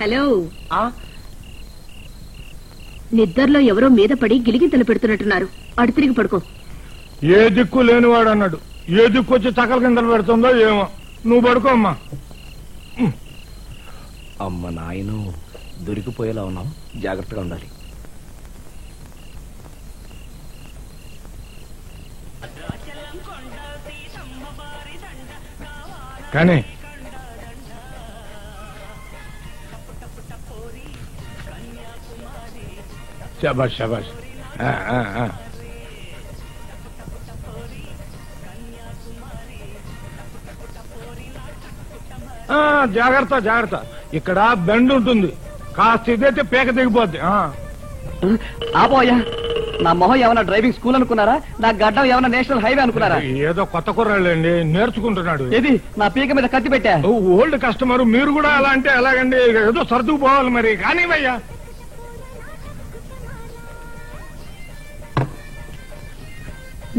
హలో, నిద్దర్లో ఎవరో మీద పడి గిలిగింతలు పెడుతున్నట్టున్నారు. అటు తిరిగి పడుకో. ఏ దిక్కు లేనివాడు అన్నాడు. ఏ దిక్కు వచ్చి చక్కల కిందలు పెడుతుందో ఏమో. నువ్వు పడుకో అమ్మా. అమ్మ నాయను, దొరికిపోయేలా ఉన్నాం, జాగ్రత్తగా ఉండాలి. కానీ శబాష్ శబాష్. జాగ్రత్త జాగ్రత్త. ఇక్కడ బెండ్ ఉంటుంది, కాస్త ఇదైతే పేక దిగిపోద్ది. ఆపోయా, నా మొహం ఏమన్నా డ్రైవింగ్ స్కూల్ అనుకున్నారా? నా గడ్డం ఏమన్నా నేషనల్ హైవే అనుకున్నారా? ఏదో కొత్త కుర్రాళ్ళండి, నేర్చుకుంటున్నాడు. ఇది నా పీక మీద కత్తి పెట్టా. ఓల్డ్ కస్టమర్, మీరు కూడా అలా అంటే ఎలాగండి? ఏదో సర్దుకుపోవాలి మరి. కానీ భయ్యా,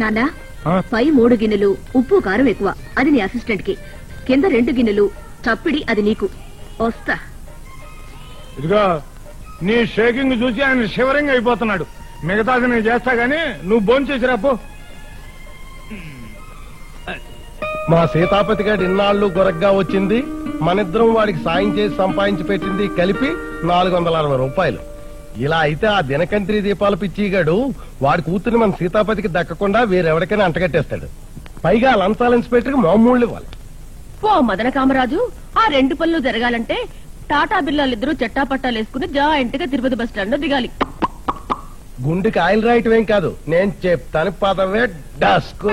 నానా, పై 3 గిన్నెలు ఉప్పు కారం ఎక్కువ, అది నీ అసిస్టెంట్ కి. కింద 2 గిన్నెలు చప్పిడి, అది నీకు. వస్తా. ఇదిగో, నీ షేకింగ్ చూసి ఆయన షివరింగ్ అయిపోతున్నాడు. మిగతాది నేను చేస్తా గానీ నువ్వు భోంచేసి రాపో. మా సీతాపతి గారి ఇన్నాళ్ళు గొరగ్గా వచ్చింది, మనిద్దరం వాడికి సాయం చేసి సంపాదించి పెట్టింది కలిపి 460 రూపాయలు. ఇలా అయితే ఆ దినకంత్రి దీపాలు పిచ్చిగాడు వాడి కూతురిని మన సీతాపతికి దక్కకుండా వేరెవరికైనా అంటగట్టేస్తాడు. పైగా లంచాల ఇన్స్పెక్టర్కి మామూళ్ళు ఇవ్వాలి. ఓ మదన కామరాజు, ఆ 2 పనులు జరగాలంటే టాటా బిర్లాలిద్దరూ చట్టాపట్టాలు వేసుకుని జాయింట్ గా తిరుపతి బస్ స్టాండ్ లో దిగాలి. గుండెకి ఆయిల్ రాయటం ఏం కాదు, నేను చెప్తాను పదవే డస్కు.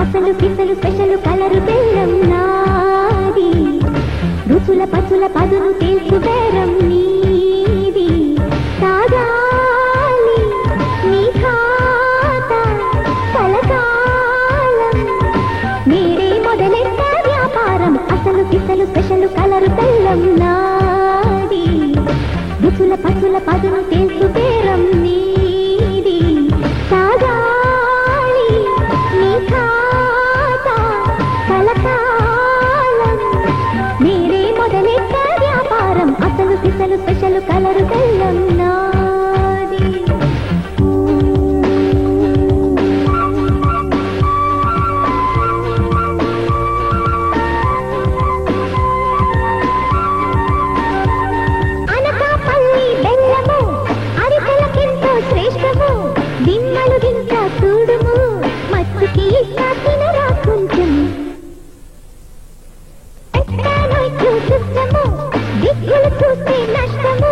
అసలు పిసలు స్పెషల్ కలరు బెల్లం నాది, రుచుల పసుల పదును తెలుసు బేరం నీది. తాగాలి నీ ఖాతా కలకాలం, మీరే మొదలెట్ట వ్యాపారం. అసలు పిసలు స్పెషల్ కలరు బెల్లం నాది, రుచుల పసుల పదును తెలుసు బేరం నీది. తాగాలి నీ ఖాతా కలకాలం, మీరే మొదలెట్ట వ్యాపారం. అసలు పిసలు స్పెషల్ కలరు బెల్లం నాది. అనకాపల్లి బెల్లము అరికలకెంతో శ్రేష్టము, దిమ్మలు దింక చూడుము, మత్తుకి ఇస్తా తినరా కొంచెం. చూసిస్తము, దిక్కులు చూస్తే నష్టము,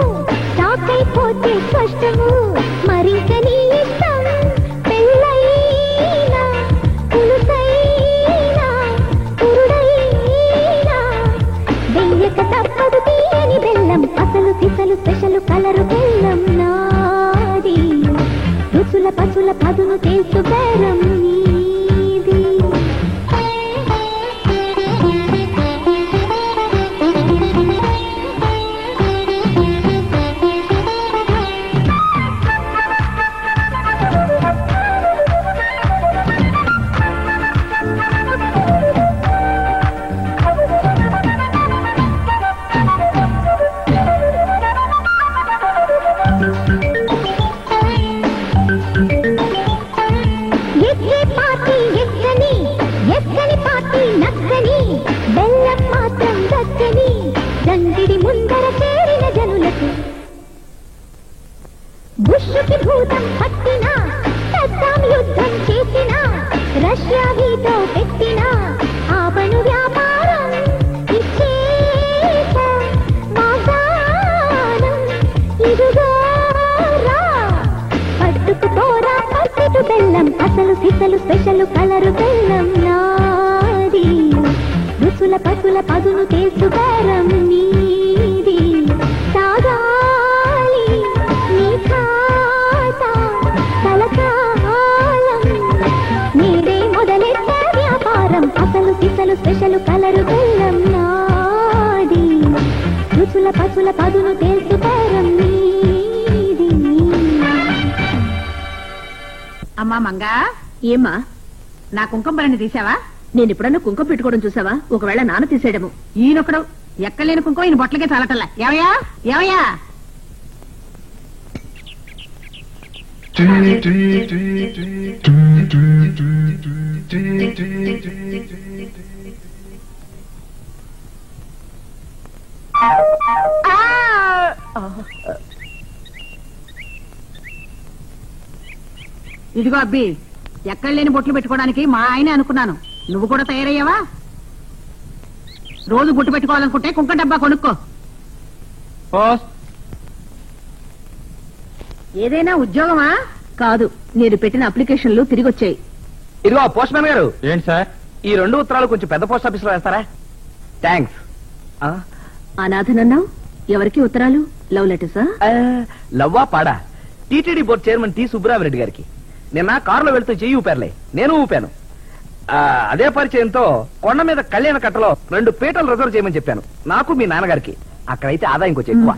షాక్ అయిపోతే కష్టము. మరింక నీ ఇష్టం, పెళ్ళైనా పులుసైనా పురుడైనా వెయ్యక తప్పదు తీయని బెల్లం. అసలు పిసలు స్పెషల్ కలరు బెల్లం నాది, రుచుల పసుల పదును తెలుసు బేరం నీది. బుష్కి భూతం పట్టిన సద్దాం యుద్ధం చేసిన రష్యా వీటో పెట్టిన ఆపను వ్యాపారం ఇచ్చేసా వాగ్దానం ఇదిగోరా పట్టుకుపోరా పసిటు బెల్లం అసలు సిసలు స్పెషల్ కలరు బెల్లం నాది రుచుల పసుల పదును తెలుసు బేరం నీది సాగాలి నీ ఖాతా కలకాలం నీడే మొదలెట్టే వ్యాపారం అసలు సిసలు స్పెషల్ కలరు బెల్లం నాది రుచుల పసుల పదును తెలుసు బేరం నీది. అమ్మా మంగా ఏమ్మా నా కుంకుమ భరణి తీసావా? నేను ఎప్పుడన్నా కుంకుమ పెట్టుకోవడం చూసావా? ఒకవేళ నాన్న తీసేయడము. ఈయనొక్కడు ఎక్కలేని కుంకుమ ఈయన బొట్టలకే చాలటల్లా. ఏమయ్యా ఏమయ్యా ఇదిగో అబ్బి, ఎక్కడ లేని బొట్లు పెట్టుకోవడానికి మా ఆయనే అనుకున్నాను. నువ్వు కూడా తయారయ్యావా? రోజు బొట్టు పెట్టుకోవాలనుకుంటే కుంక డబ్బా కొనుక్కో. ఏదైనా ఉద్యోగమా? కాదు, నేను పెట్టిన అప్లికేషన్లు తిరిగి వచ్చాయి. ఇదిగో పోస్ట్ మ్యాన్ గారు. ఏంటి సార్? ఈ 2 ఉత్తరాలు కొంచెం పెద్ద పోస్ట్ ఆఫీస్ లో వేస్తారా? థ్యాంక్స్. అనాథనన్నావు, ఎవరికి ఉత్తరాలు? లవ్ లెటర్సా? లవ్వా పాడా? TTD board chairman T Subbarami Reddy గారికి. నిన్న కారులో వెళ్తూ చెయ్యి ఊపారులే, నేను ఊపాను. అదే పరిచయంతో కొండ మీద కళ్యాణ కట్టలో 2 పీటలు రిజర్వ్ చేయమని చెప్పాను, నాకు మీ నాన్నగారికి. అక్కడైతే ఆదాయం కొంచెం ఎక్కువ.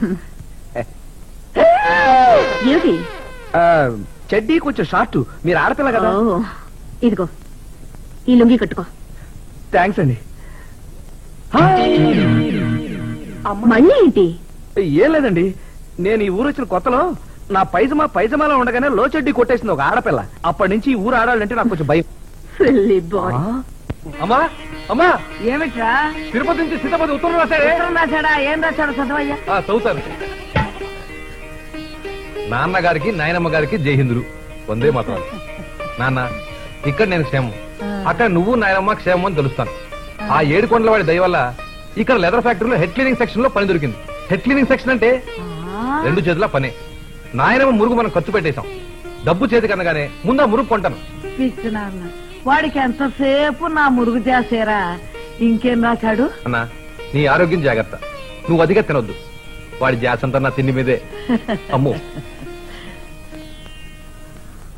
చెడ్డీ కొంచెం షార్ట్, మీరు ఆడపిల్ల కదా. ఇదిగో ఈ లుంగి కట్టుకో. థ్యాంక్స్ అండి. మళ్ళీ ఏంటి? ఏం లేదండి, నేను ఈ ఊరు వచ్చిన కొత్తలో నా పైజమాలో ఉండగానే లో చెడ్డీ కొట్టేసింది ఒక ఆడపిల్ల. అప్పటి నుంచి ఈ ఊరు ఆడాలంటే నాకు కొంచెం భయం. అమ్మా అమ్మా, ఏమిట్రా? తిరుపతి నుంచి సీతాపతి ఉత్తరం రాశాడే. రాశాడా? ఏం రాశాడు చదవయ్యా? చదువుతాను. నాన్నగారికి నాయనమ్మ గారికి జైహిందులు, వందే మాత్రం. నాన్న, ఇక్కడ నేను క్షేమం, అక్కడ నువ్వు నాయనమ్మ క్షేమం అని తెలుస్తాను. ఆ 7 కొండల వాడి దయ వల్ల ఇక్కడ లెదర్ ఫ్యాక్టరీలో హెడ్ క్లీనింగ్ సెక్షన్ లో పని దొరికింది. హెడ్ క్లీనింగ్ సెక్షన్ అంటే 2 చేతుల పనే. నాయనమ్మ మురుగు మనం ఖర్చు పెట్టేశాం. డబ్బు చేతి కనగానే ముందు ఆ మురుగు కొంటాను. వాడికి ఎంతసేపు నా మురుగు చేసేరా. ఇంకేం రాశాడు? అన్నా, నీ ఆరోగ్యం జాగ్రత్త, నువ్వు అదిగా తినొద్దు. వాడి జాసంతా నా తిండి మీదే. అమ్మో,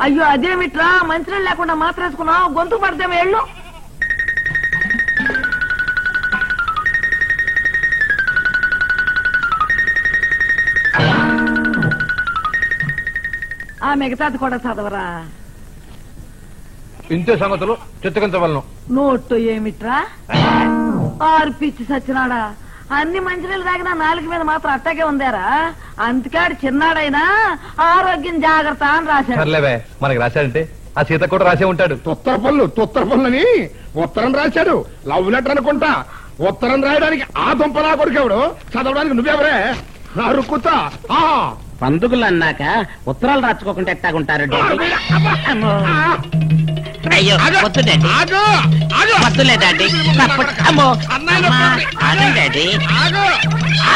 అయ్యో అదేమిట్రా, మంచినీళ్ళు లేకుండా మాత్రేసుకున్నావు, గొంతు పడితే వెళ్ళు. ఆ మిగతాది కూడా చదవరా. ఇంతే సంగతులు చిత్తగించవలను. నోట్టు ఏమిట్రా? ఆర్పిచ్చి సచ్చినాడా, అన్ని మంచినీళ్ళు తాగినా నాలుగు మీద మాత్రం అట్టాగే ఉందారా. అందుకాడు చిన్నాడైనా ఆరోగ్యం జాగ్రత్త అని రాశాడు. సర్లేవే, మనకి రాశాడంటే ఆ సీత కూడా రాసే ఉంటాడు. తొత్తరపల్లని ఉత్తరం రాశాడు. లవ్ లెటర్ అనుకుంటా. ఉత్తరం రాయడానికి ఆ దుంపలా కొడుకేవాడు, చదవడానికి నువ్వెవరే? నరుకుతా. పందుగులు అన్నాక ఉత్తరాలు రాచుకోకుండా ఎట్టాగుంటారు? అయ్యో వద్దు డాడీ, వద్దులే డాడీ. అమ్మో ఆగండి డాడీ,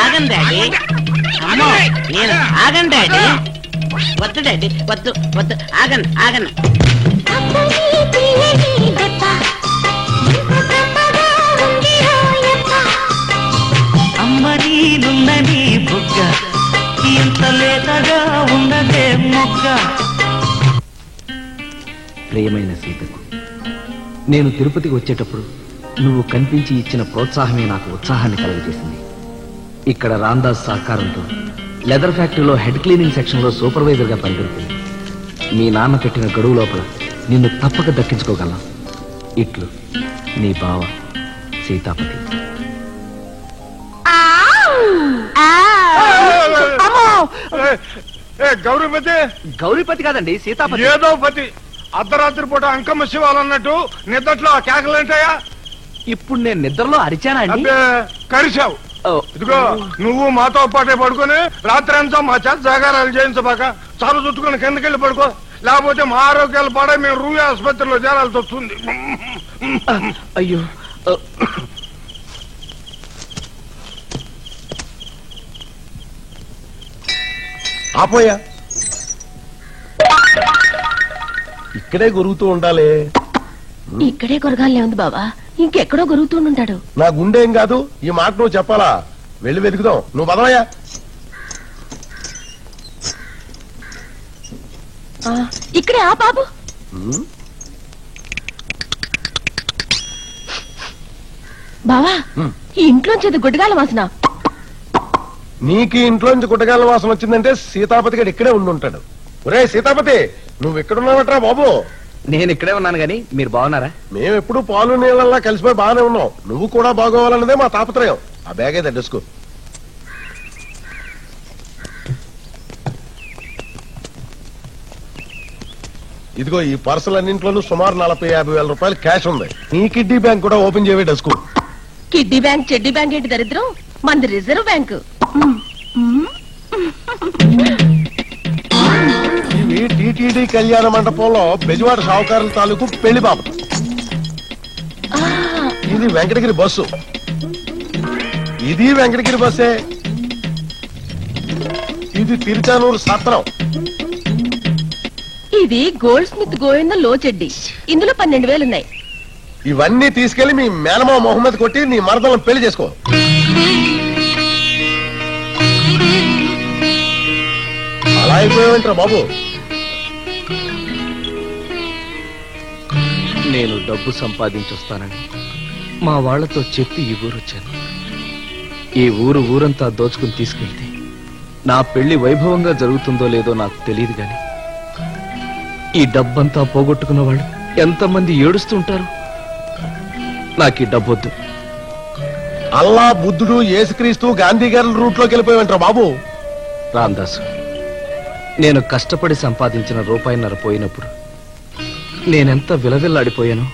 ఆగండి డాడీ. అమ్మో నేను ఆగండి డాడీ, వద్దు డాడీ, వద్దు వద్దు, ఆగండి ఆగండి. అమ్మ నీనున్నని బుగ్గ ఎంత లేతగా ఉన్నదే మొగ్గ. ప్రియమైన సీతకు, నేను తిరుపతికి వచ్చేటప్పుడు నువ్వు కనిపించి ఇచ్చిన ప్రోత్సాహమే నాకు ఉత్సాహాన్ని కలుగజేసింది. ఇక్కడ రాందాస్ సహకారంతో లెదర్ ఫ్యాక్టరీలో హెడ్ క్లీనింగ్ సెక్షన్ లో సూపర్వైజర్ గా పనిదొరికింది. మీ నాన్న పెట్టిన గడువు లోపల నిన్ను తప్పక దక్కించుకోగలను. ఇట్లు నీ బావ సీతాపతి. గౌరీపతి. గౌరీపతి కాదండి, సీతాపతి. ఏదో పతి. అర్ధరాత్రి పూట అంకమ్మ శివాలన్నట్టు నిద్రలో కేకలేంటాయా? ఇప్పుడు నేను నిద్రలో అరిచానా అండి? కరిచావు. ఇదిగో నువ్వు మాతో పాటే పడుకొని రాత్రి అంతా మా చేత జాగారాలు చేయించబాక చాలు చుట్టుకుని కిందకెళ్ళి పడుకో, లేకపోతే మా ఆరోగ్యాలు పాడే మేము రూయ ఆసుపత్రిలో చేరాల్సి వస్తుంది. అయ్యో ఆపోయా, ఇక్కడే గురుగుతూ ఉండాలి. ఇక్కడే కొరగాలే ఉంది బావా, ఇంకెక్కడో గొరుగుతుంటాడు. నా గుండె ఏం కాదు, ఈ మాట నువ్వు చెప్పాలా? వెళ్ళి వెతుకుదాం, నువ్వు పదవయ్యా. ఇక్కడే ఆ బాబు. బావా ఈ ఇంట్లోంచి అది గుడ్డగాల వాసన. నీకు ఇంట్లోంచి గుడ్డగాల వాసన వచ్చిందంటే సీతాపతి గడు ఇక్కడే ఉండుంటాడు. ఒరే సీతాపతి, నువ్వు ఎక్కడున్నావట్రా బాబు? నేను ఇక్కడే ఉన్నాను గాని మీరు బాగున్నారా? మేము ఎప్పుడు పాలు నీళ్ళల్లా కలిసిపోయి బాగానే ఉన్నాం. నువ్వు కూడా బాగోవాలన్నదే మా తాపత్రయం. ఆ బ్యాగ్ అయితే డెస్కు. ఇదిగో ఈ పర్సులన్నింట్లోనూ సుమారు 40-50 వేల రూపాయలు క్యాష్ ఉంది. నీ కిడ్నీ బ్యాంక్ కూడా ఓపెన్ చేయవే డెస్కు. కిడ్నీ బ్యాంక్ చెడ్డీ బ్యాంక్ ఏంటి దరిద్రం, మనది రిజర్వ్ బ్యాంక్. ఇవి టిటిడి కళ్యాణ మండపంలో బెజవాడ షావుకారుల తాలూకు పెళ్లి బాబు. ఇది వెంకటగిరి బస్సు. ఇది వెంకటగిరి బస్సే. ఇది తిరుచానూరు సత్రం. ఇది గోల్డ్ స్మిత్ గోవింద లో చెడ్డి. ఇందులో 12,000 ఉన్నాయి. ఇవన్నీ తీసుకెళ్లి మీ మేనమా మొహమ్మద్ కొట్టి నీ మరదలను పెళ్లి చేసుకో. అలా అయిపోయావంటరా బాబు? నేను డబ్బు సంపాదించొస్తానని మా వాళ్లతో చెప్పి ఈ ఊరు వచ్చాను. ఈ ఊరంతా దోచుకుని తీసుకెళ్తే నా పెళ్లి వైభవంగా జరుగుతుందో లేదో నాకు తెలియదు గాని ఈ డబ్బంతా పోగొట్టుకున్న వాళ్ళు ఎంతమంది ఏడుస్తుంటారు. నాకు ఈ డబ్బొద్దు. అల్లా, బుద్ధుడు, యేసుక్రీస్తు, గాంధీ గారి రూట్లోకి వెళ్ళిపోయావంటరా బాబు? రామదాసు, నేను కష్టపడి సంపాదించిన రూపాయిన్నర పోయినప్పుడు నేనెంత విలవిల్లాడిపోయానో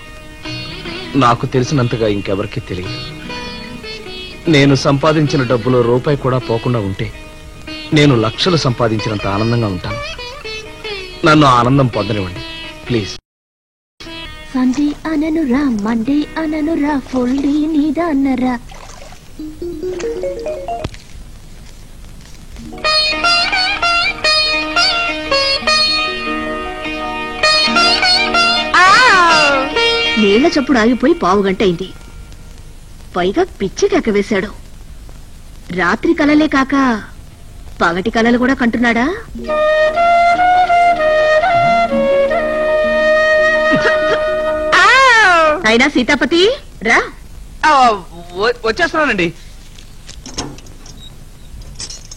నాకు తెలిసినంతగా ఇంకెవరికీ తెలియదు. నేను సంపాదించిన డబ్బులో రూపాయి కూడా పోకుండా ఉంటే నేను లక్షలు సంపాదించినంత ఆనందంగా ఉంటాను. నన్ను ఆనందం పొందనివ్వండి ప్లీజ్. సండే అననురా, మండే అననురా, ఫుల్డీ నీదా అన్నరా. నీళ్ల చప్పుడు ఆగిపోయి 1/2 గంట అయింది. పైగా పిచ్చి కేక వేశాడు. రాత్రి కలలే కాక పగటి కలలు కూడా కంటున్నాడా? అయినా సీతాపతి రా. వచ్చేస్తున్నానండి.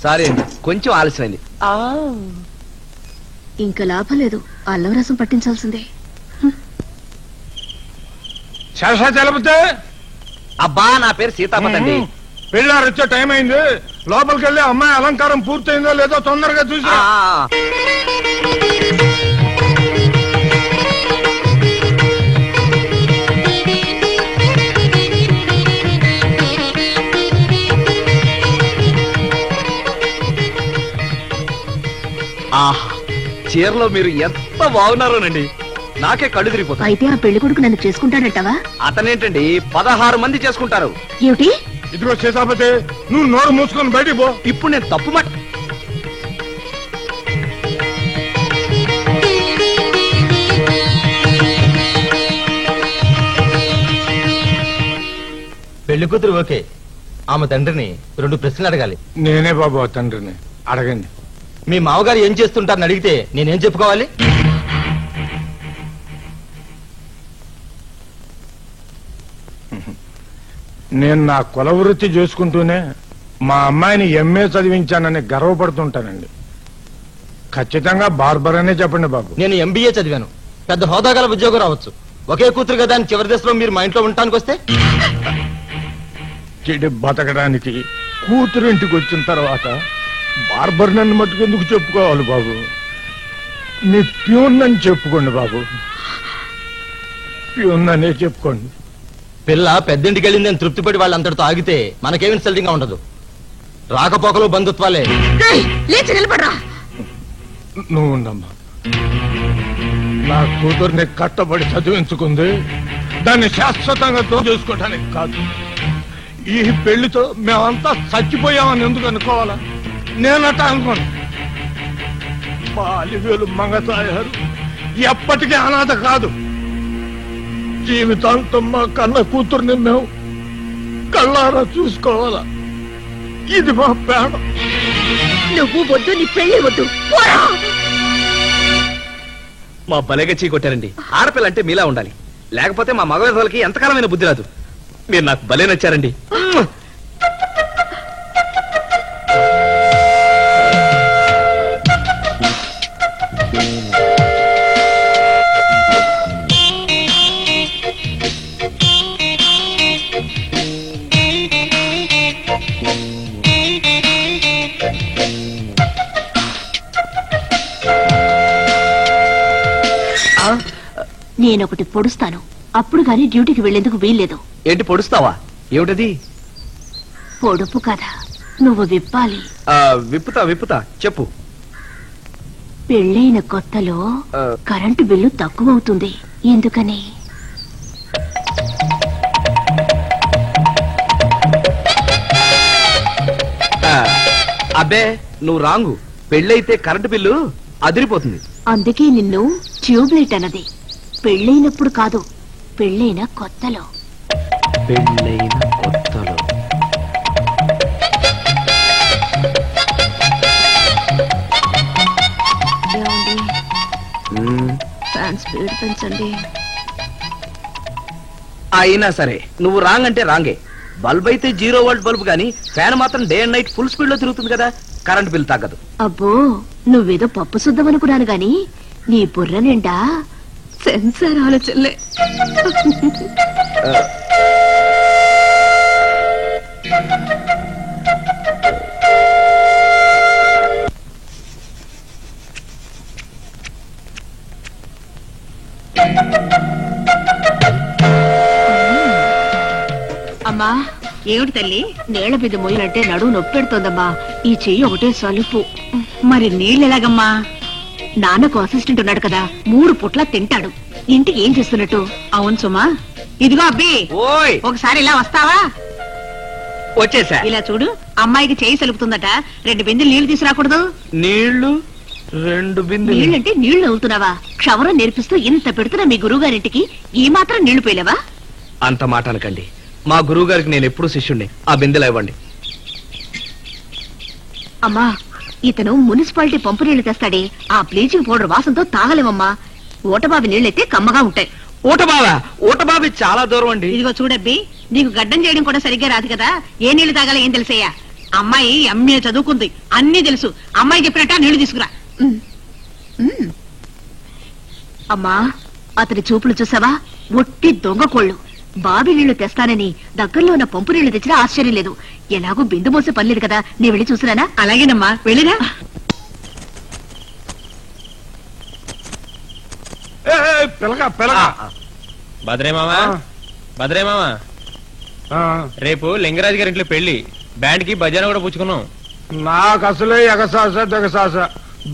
సారీ అండి, కొంచెం ఆలస్యమైంది. ఇంకా లాభం లేదు, అల్లం రసం పట్టించాల్సిందే. చలపతే అబ్బా, నా పేరు సీతాపతి అండి. పెళ్ళారు వచ్చే టైం అయింది. లోపలికి వెళ్ళి అమ్మాయి అలంకారం పూర్తయిందో లేదో తొందరగా చూసి. ఆహా, చీరలో మీరు ఎంత బాగున్నారోనండి. నాకే కళ్ళు తిరిగిపోతాయి. అయితే ఆ పెళ్లి కొడుకు నన్ను చేసుకుంటాడంటావా? అతనేంటండి 16 మంది చేసుకుంటారు. ఏమిటి? ఇదిగో సీతాపతి, నువ్వు నోరు మూసుకొని బయటికి పో. ఇప్పుడు నేను తప్పు మాట. పెళ్లి కూతురు ఓకే. ఆమె తండ్రిని 2 ప్రశ్నలు అడగాలి. నేనే బాబు తండ్రిని. అడగండి. మీ మామగారు ఏం చేస్తుంటారని అడిగితే నేనేం చెప్పుకోవాలి? నేను నా కుల వృత్తి చేసుకుంటూనే మా అమ్మాయిని ఎంఏ చదివించానని గర్వపడుతుంటానండి. ఖచ్చితంగా బార్బర్ అనే చెప్పండి బాబు. నేను ఎంబీఏ చదివాను. పెద్ద హోదా గల ఉద్యోగం రావచ్చు. ఒకే కూతురు కదా అని చివరి దశలో మీరు మా ఇంట్లో ఉండటానికి వస్తే? చెడి బతకడానికి కూతురింటికి వచ్చిన తర్వాత బార్బర్ నన్ను మట్టుకెందుకు చెప్పుకోవాలి బాబు? మీ ప్యూన్ అని చెప్పుకోండి బాబు. ప్యూన్ అనే చెప్పుకోండి. పిల్ల పెద్దింటికి వెళ్ళిందని తృప్తిపడి వాళ్ళంతటితో ఆగితే మనకేమి ఇన్సల్టింగ్ గా ఉండదు. రాకపోకలు బంధుత్వాలే. లేచి నిలబడరా. నువ్వు ఉండమ్మా. నా కూతుర్ని కట్టబడి చదివించుకుంది దాన్ని శాశ్వతంగా చేసుకోవడానికి కాదు. ఈ పెళ్లితో మేమంతా చచ్చిపోయామని ఎందుకు అనుకోవాలా? నేనట అనుకోను. మా అలివేలు మంగతాయారు ఎప్పటికీ అనాథ కాదు. జీవితాంతం మా కన్న కూతుర్ని మేము కళ్ళారా చూసుకోవాలా. ఇది మా ప్రాణం. నువ్వు వద్దు, నీ పెళ్లి వద్దు. మా బలేగా చీకొట్టారండి. ఆడపిల్ల అంటే మీలా ఉండాలి, లేకపోతే మా మగవేదలకి ఎంతకాలమైన బుద్ధి రాదు. మీరు నాకు భలే నచ్చారండి. నేనొకటి పొడుస్తాను, అప్పుడు గాని డ్యూటీకి వెళ్లేందుకు వీల్లేదు. ఏంటి పొడుస్తావా? ఏమిటది? పొడుపు కదా, నువ్వు విప్పాలి. విప్పుతా చెప్పు. పెళ్ళైన కొత్తలో కరెంటు బిల్లు తక్కువవుతుంది, ఎందుకని? అబ్బే నువ్వు రాంగు. పెళ్ళైతే కరెంటు బిల్లు అదిరిపోతుంది. అందుకే నిన్ను ట్యూబ్లైట్ అన్నది. పెళ్ళైనప్పుడు కాదు, పెళ్ళైన కొత్తలో. పెళ్ళైన కొత్తలో ఫ్యాన్ స్పీడ్ పెంచండి. అయినా సరే నువ్వు రాంగ్ అంటే రాంగే. బల్బ్ అయితే 0 వోల్ట్ బల్బ్ గానీ ఫ్యాన్ మాత్రం day and night full speed లో తిరుగుతుంది కదా, కరెంట్ బిల్ తగ్గదు. అబ్బో, నువ్వేదో పప్పు శుద్ధమనుకున్నాను గాని నీ బుర్ర నిండా సెన్సార్ ఆలోచనలే. అమ్మా, ఏమిటి తల్లి? నీళ్ల బిందె మొయ్యాలంటే నడువు నొప్పి పెడుతోందమ్మా. ఈ చెయ్యి ఒకటే సలుపు. మరి నీళ్ళు ఎలాగమ్మా? నాన్నకు అసిస్టెంట్ ఉన్నాడు కదా, 3 పుట్ల తింటాడు. ఇంటికి ఏం చేస్తున్నట్టు? అవును సుమా. ఇదిగో అబ్బి, ఓయ్ ఒకసారి ఇలా వస్తావా? వచ్చేసా. ఇలా చూడు, అమ్మాయికి చేయి సలుపుతుందట, 2 బిందెలు నీళ్లు తీసుకురాకూడదు? నీళ్లు 2 బిందెలు? నీళ్ళంటే నీళ్లు అవుతున్నావా? క్షవరం నేర్పిస్తూ ఇంత పెడుతున్నా మీ గురువు గారింటికి ఈ మాత్రం నీళ్లు పోయలేవా? అంత మాట అనకండి. మా గురువు గారికి నేను ఎప్పుడూ శిష్యుణ్ణి. ఆ బిందెలు ఇవ్వండి. అమ్మా, ఇతను మున్సిపాలిటీ పంపు నీళ్లు తెస్తాడే, ఆ బ్లీచింగ్ పౌడర్ వాసనతో తాగలేమమ్మా. ఓటబావి నీళ్ళైతే కమ్మగా ఉంటాయి. ఓటబావి చాలా దూరం అండి. ఇదిగో చూడబ్బి, నీకు గడ్డం చేయడం కూడా సరిగ్గా రాదు కదా, ఏ నీళ్లు తాగాలో ఏం తెలుసయ్యా? అమ్మాయి ఎంఏ చదువుకుంది, అన్నీ తెలుసు. అమ్మాయి చెప్పినట్ట నీళ్లు తీసుకురా. అమ్మా, అతని చూపులు చూసావా? ఒట్టి దొంగ కోళ్ళు. బావి నీళ్లు తెస్తానని దగ్గరలో ఉన్న పంపు నీళ్లు తెచ్చినా ఆశ్చర్యం లేదు. ఎలాగో బిందు మోసే పనిలేదు కదా, నీ వెళ్ళి చూసిరానా? అలాగేనమ్మా, వెళ్ళిరా. భద్రే మామా, రేపు లింగరాజు గారి ఇంట్లో పెళ్లి, బ్యాండ్ కి భజన కూడా పుచ్చుకున్నాం. నాకు అసలే ఎగసాస దగసాస,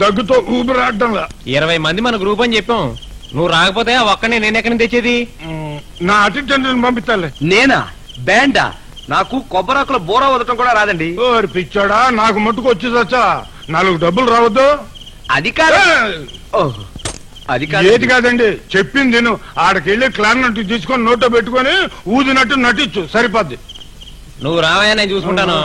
దగ్గుతో ఊపిరాడటంలా. 20 మంది మన గ్రూప్ అని చెప్పాం. నువ్వు రాకపోతే ఒక్కనే నేను ఎక్కడి నుంచి తెచ్చేది? నా అటెండెంట్ పంపిస్తాలే. నేనా? బ్యాండా? నాకు కొబ్బరాకుల బోరా వదటం కూడా రాదండి. ఓరి పిచ్చాడా, నాకు మట్టుకు వచ్చి చచ్చా 4 డబ్బులు రావద్దు. అది కాదు. అది కాదు. ఏది కాదండి, చెప్పింది నేను. ఆడకెళ్ళి క్లారినట్టు తీసుకొని నోట్లో పెట్టుకొని ఊదినట్టు నటించు, సరిపోద్ది. నువ్వు రావయ్యా, నేను చూసుకుంటాను.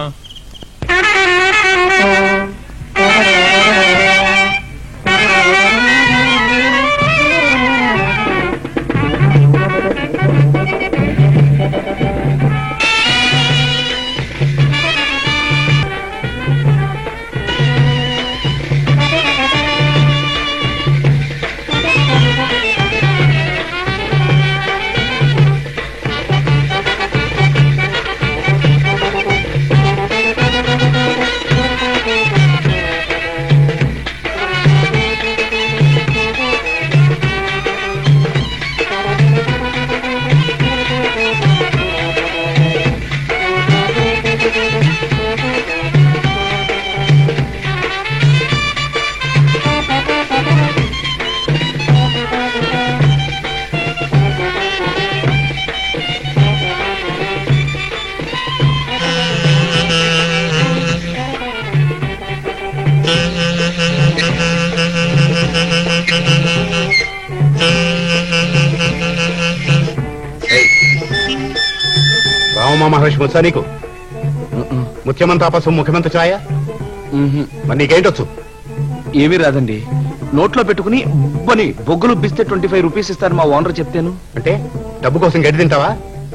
ఉమా మహేష్ వచ్చా నీకు? ముఖ్యమంత్రి ఆపసం ముఖ్యమంత్రి ఛాయ మరి నీకేంటొచ్చు? ఏమీ రాదండి. నోట్లో పెట్టుకుని బొని బొగ్గులు బిస్తే 25 రూపీస్ ఇస్తారు మా ఓనర్ చెప్తాను. అంటే డబ్బు కోసం గడ్డి తింటావా?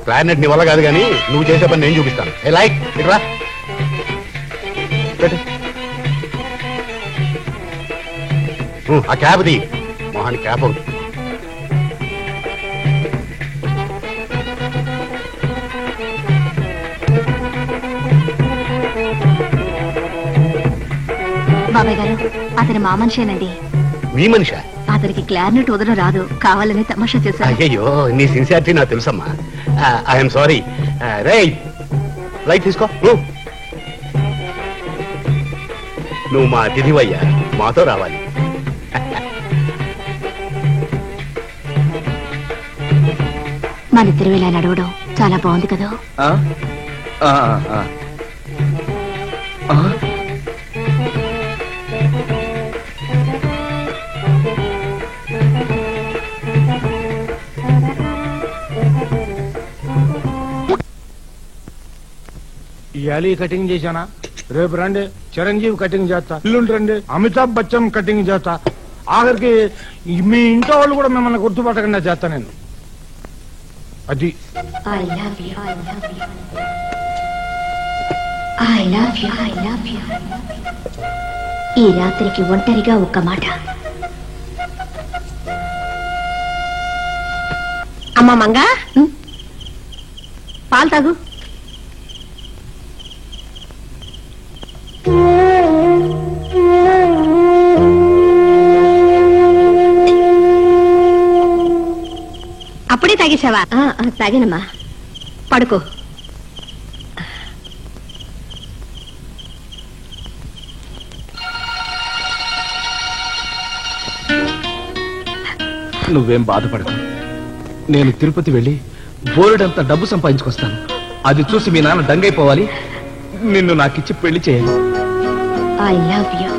క్లారినెట్ నీ వల్ల కాదు కానీ నువ్వు చేసే పని నేను చూపిస్తాను. ఏ లైక్ ఇట్రా ఆ క్యాబ్ ది మోహన్ క్యాబ్ అవుతుంది. బాబాయ్ గారు అతని మా మనిషేనండి. మీ మనిషా? అతనికి క్లారినెట్ వదలడం రాదు, కావాలని తమాషా చేశాను. అయ్యో నీ సిన్సియారిటీ నాకు తెలుసమ్మా. I'm sorry. రే లైట్ తీసుకో. నువ్వు మా అతిథివయ్యా, మాతో రావాలి. మన ఇద్దరు ఇలా నడవడం చాలా బాగుంది కదా. ఇయాలి కటింగ్ చేశానా? రేపు రండి చిరంజీవి కటింగ్ చేస్తా. ఇల్లుండి రండి అమితాబ్ బచ్చన్ కటింగ్ చేస్తా. ఆఖరికి మీ ఇంట్లో వాళ్ళు కూడా మిమ్మల్ని గుర్తుపట్టకుండా చేస్తా నేను. అది ఈ రాత్రికి ఒంటరిగా ఒక్క మాట. అమ్మా మంగా పాలు తాగు. అప్పుడే తాగేశావా? తాగానమ్మా. పడుకో. నువ్వేం బాధపడకు. నేను తిరుపతి వెళ్ళి బోలెడంత డబ్బు సంపాదించుకొస్తాను. అది చూసి మీ నాన్న దంగైపోవాలి, నిన్ను నాకిచ్చి పెళ్లి చేయాలి. I love you.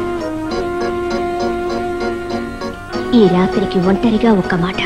ఈ రాత్రికి ఒంటరిగా ఒక్క మాట.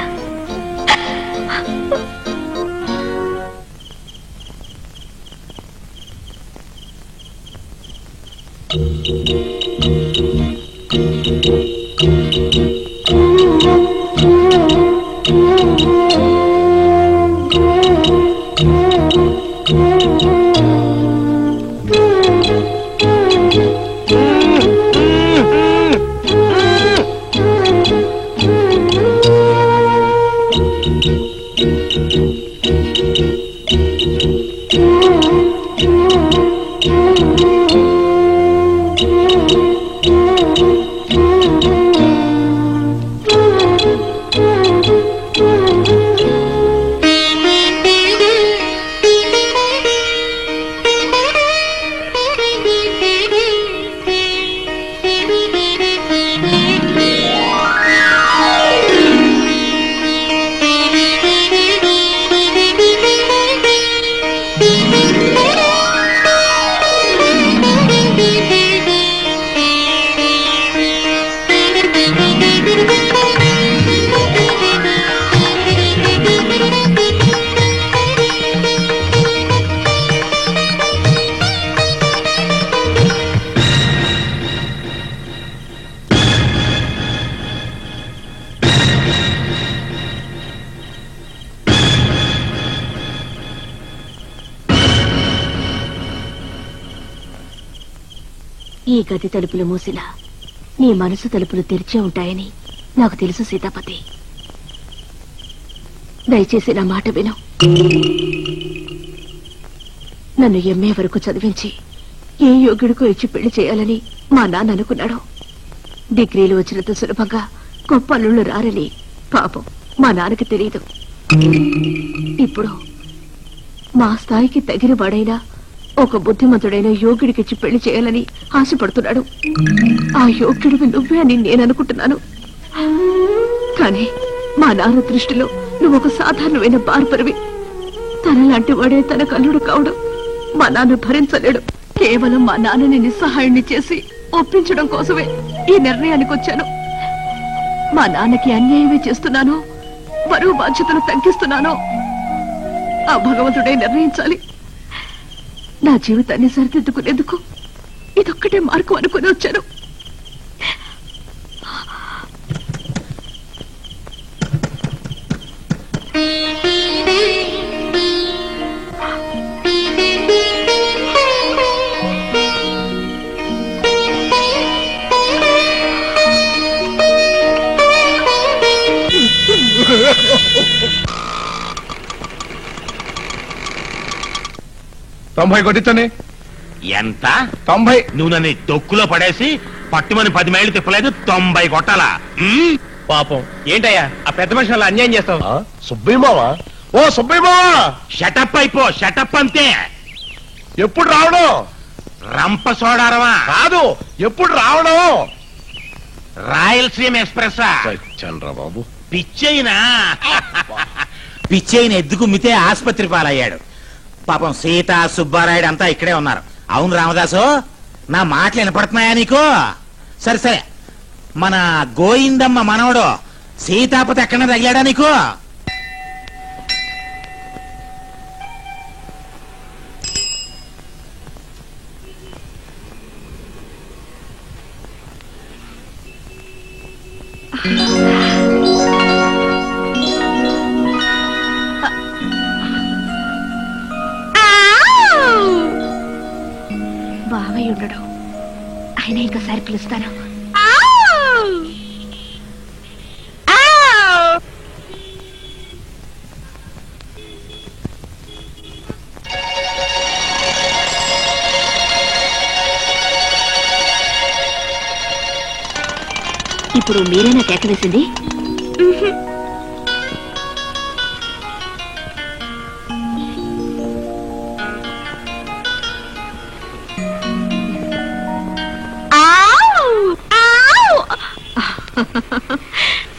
ఈ గది తలుపులు మూసినా నీ మనసు తలుపులు తెరిచే ఉంటాయని నాకు తెలుసు సీతాపతి. దయచేసి నా మాట విను. నన్ను ఎంఏ వరకు చదివించి ఏ యోగ్యుడికో ఇచ్చి పెళ్లి చేయాలని మా నాన్న అనుకున్నాడు. డిగ్రీలు వచ్చినంత సులభంగా గొప్ప అల్లుళ్ళు రారని పాపం మా నాన్నకి తెలియదు. ఇప్పుడు మా స్థాయికి తగిన వాడైనా ఒక బుద్ధిమంతుడైన యోగ్యుడికిచ్చి పెళ్లి చేయాలని ఆశపడుతున్నాడు. ఆ యోగ్యుడివి నువ్వే అని నేను అనుకుంటున్నాను. కానీ మా నాన్న దృష్టిలో నువ్వు ఒక సాధారణమైన బార్బరివి. తనలాంటి వాడే తన కల్లుడు కావడం మా నాన్న భరించలేడు. కేవలం మా నాన్నని నిస్సహాయుణ్ణి చేసి ఒప్పించడం కోసమే ఈ నిర్ణయానికి వచ్చాను. మా నాన్నకి అన్యాయమే చేస్తున్నానో బరువు బాధ్యతలు తగ్గిస్తున్నానో ఆ భగవంతుడే నిర్ణయించాలి. నా జీవితాన్ని సరిదిద్దుకునేందుకు ఇదొక్కటే మార్గం అనుకుని వచ్చాను. తొంభై కొట్టించండి. ఎంత? 90. నువ్వు నన్ను తొక్కులో పడేసి పట్టుమని 10 మైళ్ళు తిప్పలేదు, 90 కొట్టాలా? పాపం ఏంటయ్యా ఆ పెద్ద మనిషి అలా అన్యాయం చేస్తావు? సుబ్బయ్యమావా? ఓ సుబ్బయ్యమావా, షటప్ అయిపో, షటప్ అంతే. ఎప్పుడు రావడం? రంప సోడారమా కాదు, ఎప్పుడు రావడం? రాయలసీమ ఎక్స్ప్రెస్. చంద్ర బాబు, పిచ్చయినా పిచ్చైన ఎద్దు కుమ్మితే ఆసుపత్రి పాలయ్యాడు. పాపం సీత సుబ్బారాయుడు అంతా ఇక్కడే ఉన్నారు. అవును రామదాసు, నా మాటలు వినపడుతున్నాయా నీకు? సరే సరే, మన గోయిందమ్మ మనవడు సీతాపతి ఎక్కడ తగిలాడా నీకు? బావయ్య ఉండడు, ఆయన ఇంకోసారి పిలుస్తాను. ఇప్పుడు మీరేనా కేక వేసింది?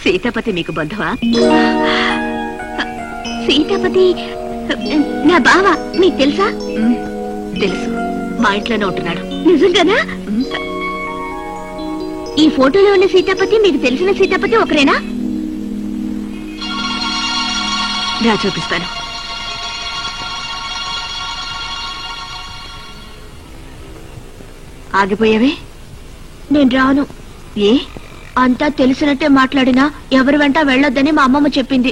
సీతాపతి మీకు బంధువా? సీతాపతి నా బావ, మీకు తెలుసా? తెలుసు, మా ఇంట్లోనే ఉంటున్నాడు. నిజంగానా? ఈ ఫోటోలో ఉన్న సీతాపతి మీకు తెలిసిన సీతాపతి ఒకరేనా? రా చూపిస్తాను. ఆగిపోయావే? నేను రాను. ఏ? అంతా తెలిసినట్టే మాట్లాడినా ఎవరి వెంట వెళ్ళొద్దని మా అమ్మమ్మ చెప్పింది.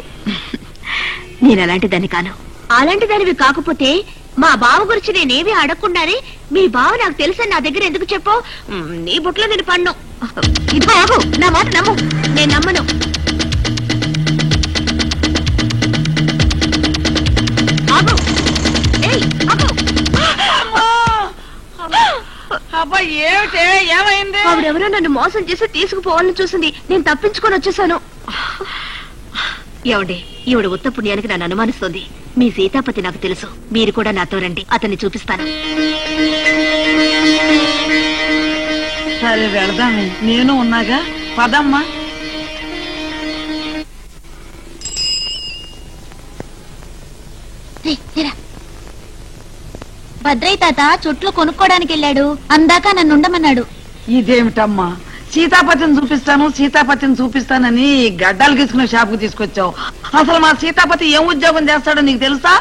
నేను అలాంటి దాన్ని కాను. అలాంటి దానివి కాకపోతే మా బావ గురించి నేనేవి అడగకుండానే మీ బావ నాకు తెలుసని నా దగ్గర ఎందుకు చెప్పు? నీ బుట్లో నేను పన్ను. ఇదిగో ఆగు, నా మాట నమ్ము. నేను నమ్మను. ఆగు. ఏయ్, ఆగు. అబ్బా ఏమిటే, ఏమైంది? ఆవిడెవరో నన్ను మోసం చేసి తీసుకుపోవాలని చూసింది. నేను తప్పించుకొని వచ్చేసాను. ఏమండి, ఈవిడ ఉత్త పుణ్యానికి నన్ను అనుమానిస్తోంది. మీ సీతాపతి నాకు తెలుసు. మీరు కూడా నాతో రండి, అతన్ని చూపిస్తాను. సరే వెళదామే, నేను ఉన్నాగా. పదమ్మా. భద్రయ్య తాత చుట్లు కొనుక్కోడానికి వెళ్ళాడు, అందాక నన్ను ఉండమన్నాడు. ఇదేమిటమ్మా, సీతాపతిని చూపిస్తానని గడ్డాలు గీసుకునే షాపుకు తీసుకొచ్చావు. అసలు మా సీతాపతి ఏం ఉద్యోగం చేస్తాడో నీకు తెలుసా?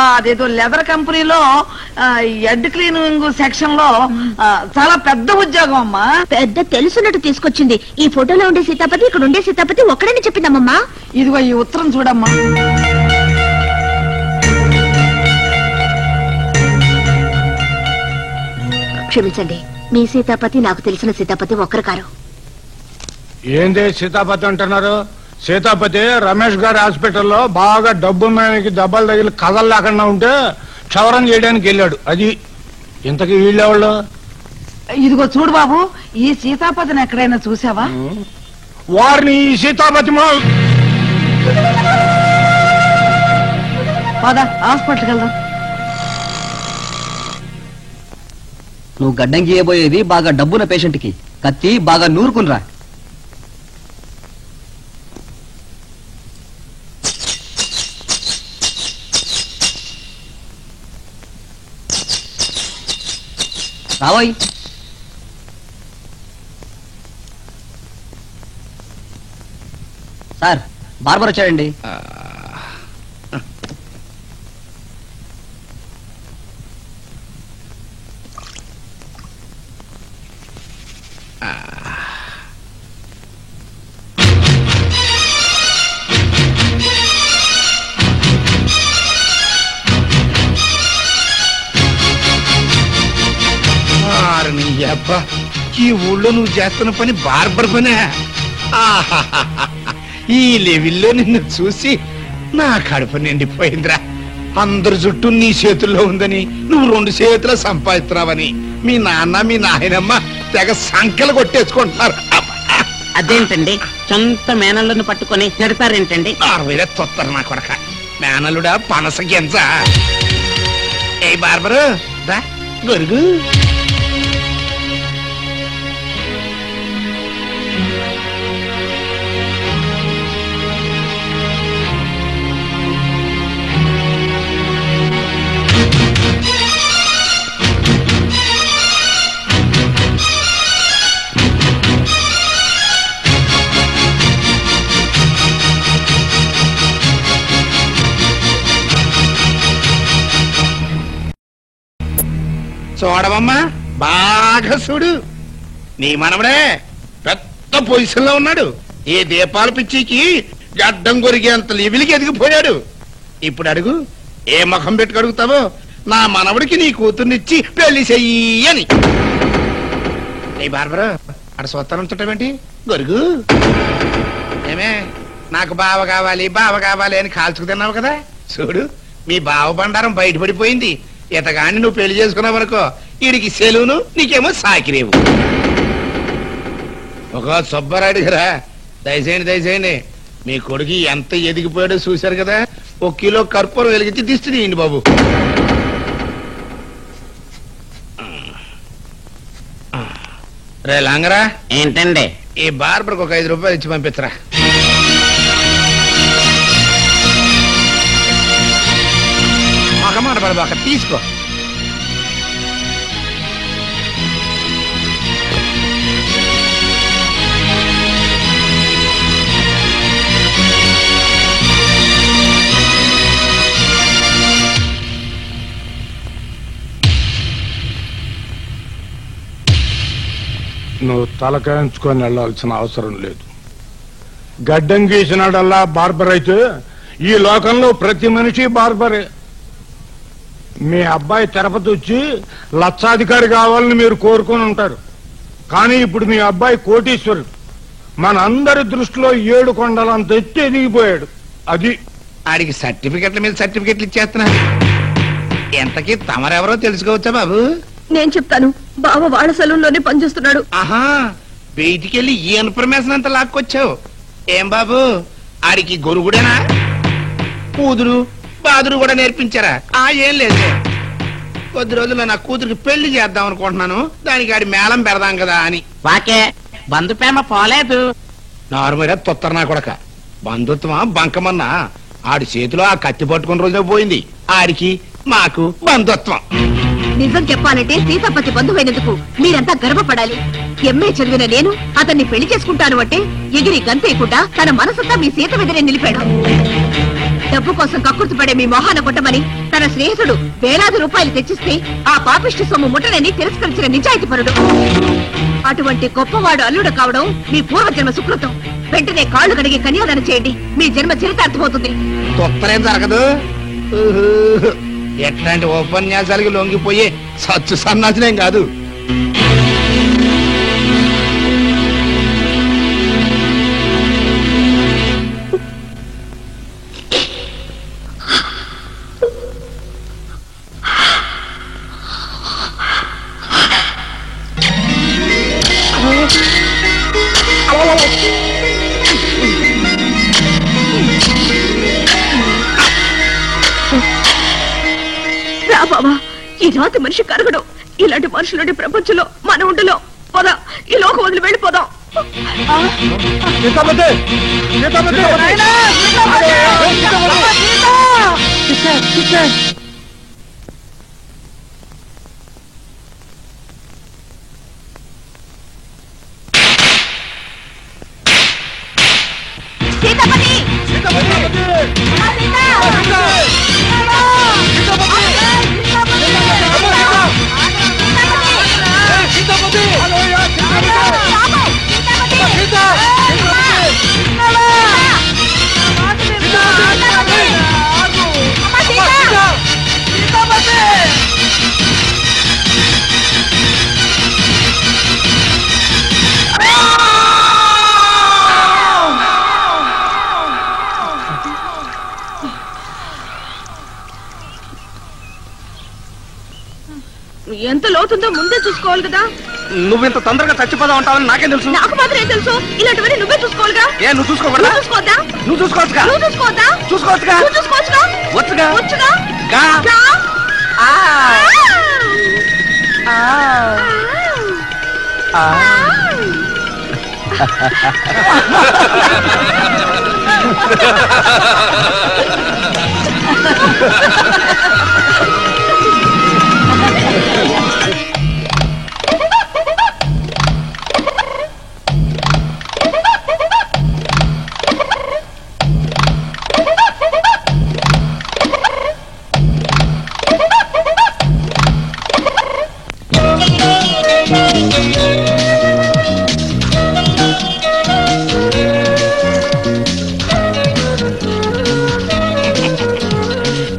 అదేదో లెదర్ కంపెనీలో హెడ్ క్లీనింగ్ సెక్షన్ లో చాలా పెద్ద ఉద్యోగం అమ్మా. పెద్ద తెలుసున్నట్టు తీసుకొచ్చింది. ఈ ఫోటోలో ఉండే సీతాపతి ఇక్కడ ఉండే సీతాపతి ఒక్కడని చెప్పిందమ్మమ్మా. ఇదిగో ఈ ఉత్తరం చూడమ్మా. క్షమించండి, మీ సీతాపతి నాకు తెలిసిన సీతాపతి ఒక్కరు కారు. ఏంది సీతాపతి అంటున్నారు? సీతాపతి రమేష్ గారి హాస్పిటల్లో బాగా డబ్బున్నాయనికి దెబ్బలు తగిలి కథలు లేకుండా ఉంటే క్షవరం చేయడానికి వెళ్ళాడు. అది ఇంతకీ వీళ్ళెవాళ్ళు? ఇదిగో చూడు బాబు, ఈ సీతాపతిని ఎక్కడైనా చూసావా? వారిని ఈ సీతాపతి పద హాస్పిటల్కి వెళ్దాం. నువ్వు గడ్డం గీయబోయేది బాగా డబ్బున్న పేషెంట్ కి. కత్తి బాగా నూరుకునిరా. రావోయ్. సార్, బార్బర్ వచ్చాడండి. అబ్బా ఈ ఊళ్ళో నువ్వు చేస్తున్న పని బార్బర్ పనే. ఆహాహాహా. ఈ లెవెల్లో నిన్ను చూసి నా కడుపు నిండిపోయిందిరా. అందరి చుట్టూ నీ చేతుల్లో ఉందని, నువ్వు 2 చేతులు సంపాదిస్తున్నావని మీ నాన్న మీ నాయనమ్మ తెగ సంఖ్యలు కొట్టేసుకుంటున్నారు. అదేంటండి సొంత మేనల్లను పట్టుకొని తిడతారేంటండి? తొత్తరు నా కొడక. మేనలుడా పనస గింజ. ఏ బార్బరు దా గొరుగు. చూడవమ్మా బాగా చూడు. నీ మనవడే పెద్ద పొజిషన్ లో ఉన్నాడు. ఏ దీపాల పిచ్చికి గడ్డం కొరిగేంత లెవెల్కి ఎదిగిపోయాడు. ఇప్పుడు అడుగు, ఏ ముఖం పెట్టుకు అడుగుతావో నా మనవడికి నీ కూతుర్నిచ్చి పెళ్లి చెయ్యి అని. నీ బార్బరు అక్కడ సూత్రం చుట్టమేంటి గొరుగు? ఏమే నాకు బావ కావాలి బావ కావాలి అని కాల్చుకు తిన్నావు కదా, చూడు మీ బావ బండారం బయటపడిపోయింది. ఇతగాని నువ్వు పెళ్లి చేసుకున్నావు అనుకో, వీడికి సెలవును నీకేమో సాకిరేవు. ఒక సుబ్బారాయుడు గారా, దయచేయండి మీ కొడుకు ఎంత ఎదిగిపోయాడో చూశారు కదా. 1 కిలో కర్పూరం వెలిగించి దిష్టి తీయండి బాబు. రే లాంగరా ఏంటండి? ఈ బార్బర్కి ఒక 5 రూపాయలు ఇచ్చి పంపించరా. మగమాట పడబాక, తీసుకో. నువ్వు తలకాయించుకొని వెళ్లాల్సిన అవసరం లేదు. గడ్డం గీసినాడల్లా బార్బర్ అయితే ఈ లోకంలో ప్రతి మనిషి బార్బరే. మీ అబ్బాయి తిరుపతి వచ్చి లక్షాధికారి కావాలని మీరు కోరుకొని ఉంటారు. కానీ ఇప్పుడు మీ అబ్బాయి కోటీశ్వరుడు. మన అందరి దృష్టిలో 7 కొండలంత ఎత్తి ఎదిగిపోయాడు. అది ఆడికి సర్టిఫికెట్ల మీద సర్టిఫికెట్లు ఇచ్చేస్తున్నా. ఎంతకీ తమరెవరో తెలుసుకోవచ్చా బాబు? నేను చెప్తాను. బావ వాళ్ళ సెలవుల్లోనే పనిచేస్తున్నాడు. ఆహా, బయటికెళ్ళి ఈ ఇన్ఫర్మేషన్ అంతా లాక్కొచ్చావు. ఏం బాబు ఆడికి గొరుగుడేనా? కూతురు బాదురు కూడా నేర్పించారా? ఏం లేదు, కొద్ది రోజుల్లో నా కూతురికి పెళ్లి చేద్దాం అనుకుంటున్నాను. దానికి ఆడి మేళం పెడదాం కదా అని. వాకే బంధు ప్రేమ పోలేదు. నార్మల్గా తొత్తర నా కొడక. బంధుత్వమా బంకమన్నా ఆడి చేతిలో ఆ కత్తి పట్టుకున్న రోజే పోయింది. ఆడికి మాకు బంధుత్వం. నిజం చెప్పాలంటే సీతాపతి బంధువైనందుకు మీరంతా గర్వపడాలి. ఎంఏ చదివిన నేను అతన్ని పెళ్లి చేసుకుంటాను అంటే ఎగిరి గంతేయకుండా తన మనసంతా మీ సీత మీదనే నిలిపాడు. డబ్బు కోసం కక్కుర్తి పడే మీ మొహాన కొట్టమని తన స్నేహితుడు వేలాది రూపాయలు తెచ్చిస్తే ఆ పాపిష్టి సొమ్ము ముట్టనని తిరస్కరించిన నిజాయితీపరుడు. అటువంటి గొప్పవాడు అల్లుడు కావడం మీ పూర్వజన్మ సుకృతం. వెంటనే కాళ్లు కడిగి కన్యాదానం చేయండి. మీ జన్మ చరితార్థమవుతుంది. తొత్తరేం జరగదు. ఎట్లాంటి ఉపన్యాసాలకి లొంగిపోయే సచ్చు సన్నాసినేం కాదు. బాబా, ఈ రాతి మనిషి కరగడు. ఇలాంటి మనుషులుండే ప్రపంచంలో మన ఉండలో పోదా. ఈ లోకం వదిలి వెళ్ళిపోదాం. ఏమవుతుందో ముందే చూసుకోవాలి కదా. నువ్వు ఇంత తొందరగా చచ్చిపోదాం ఉంటావని నాకేం తెలుసు? నాకు మాత్రం ఏం తెలుసు? ఇలాంటివన్నీ నువ్వే చూసుకోవాలిగా. ఏ నువ్వు చూసుకోకూడదా? నువ్వు చూసుకోవద్దా? నువ్వు చూసుకోవచ్చుగా? నువ్వు చూసుకోవద్దా? చూసుకోవచ్చుగా? నువ్వు చూసుకోవచ్చుగా? వచ్చుగా? వచ్చుగా? గా? గా?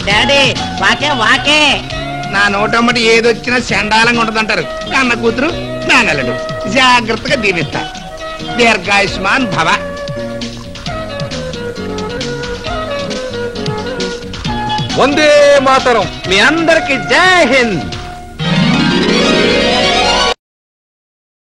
డాడీ వాకే వాకే. నా నోటమ్మటి ఏదొచ్చినా చండాలంగా ఉంటదంటారు. కన్న కూతురు నానలుడు జాగ్రత్తగా దీవిస్తా. దీర్ఘాయుష్మాన్ భవ. వందే మాతరం. మీ అందరికి జై హింద్.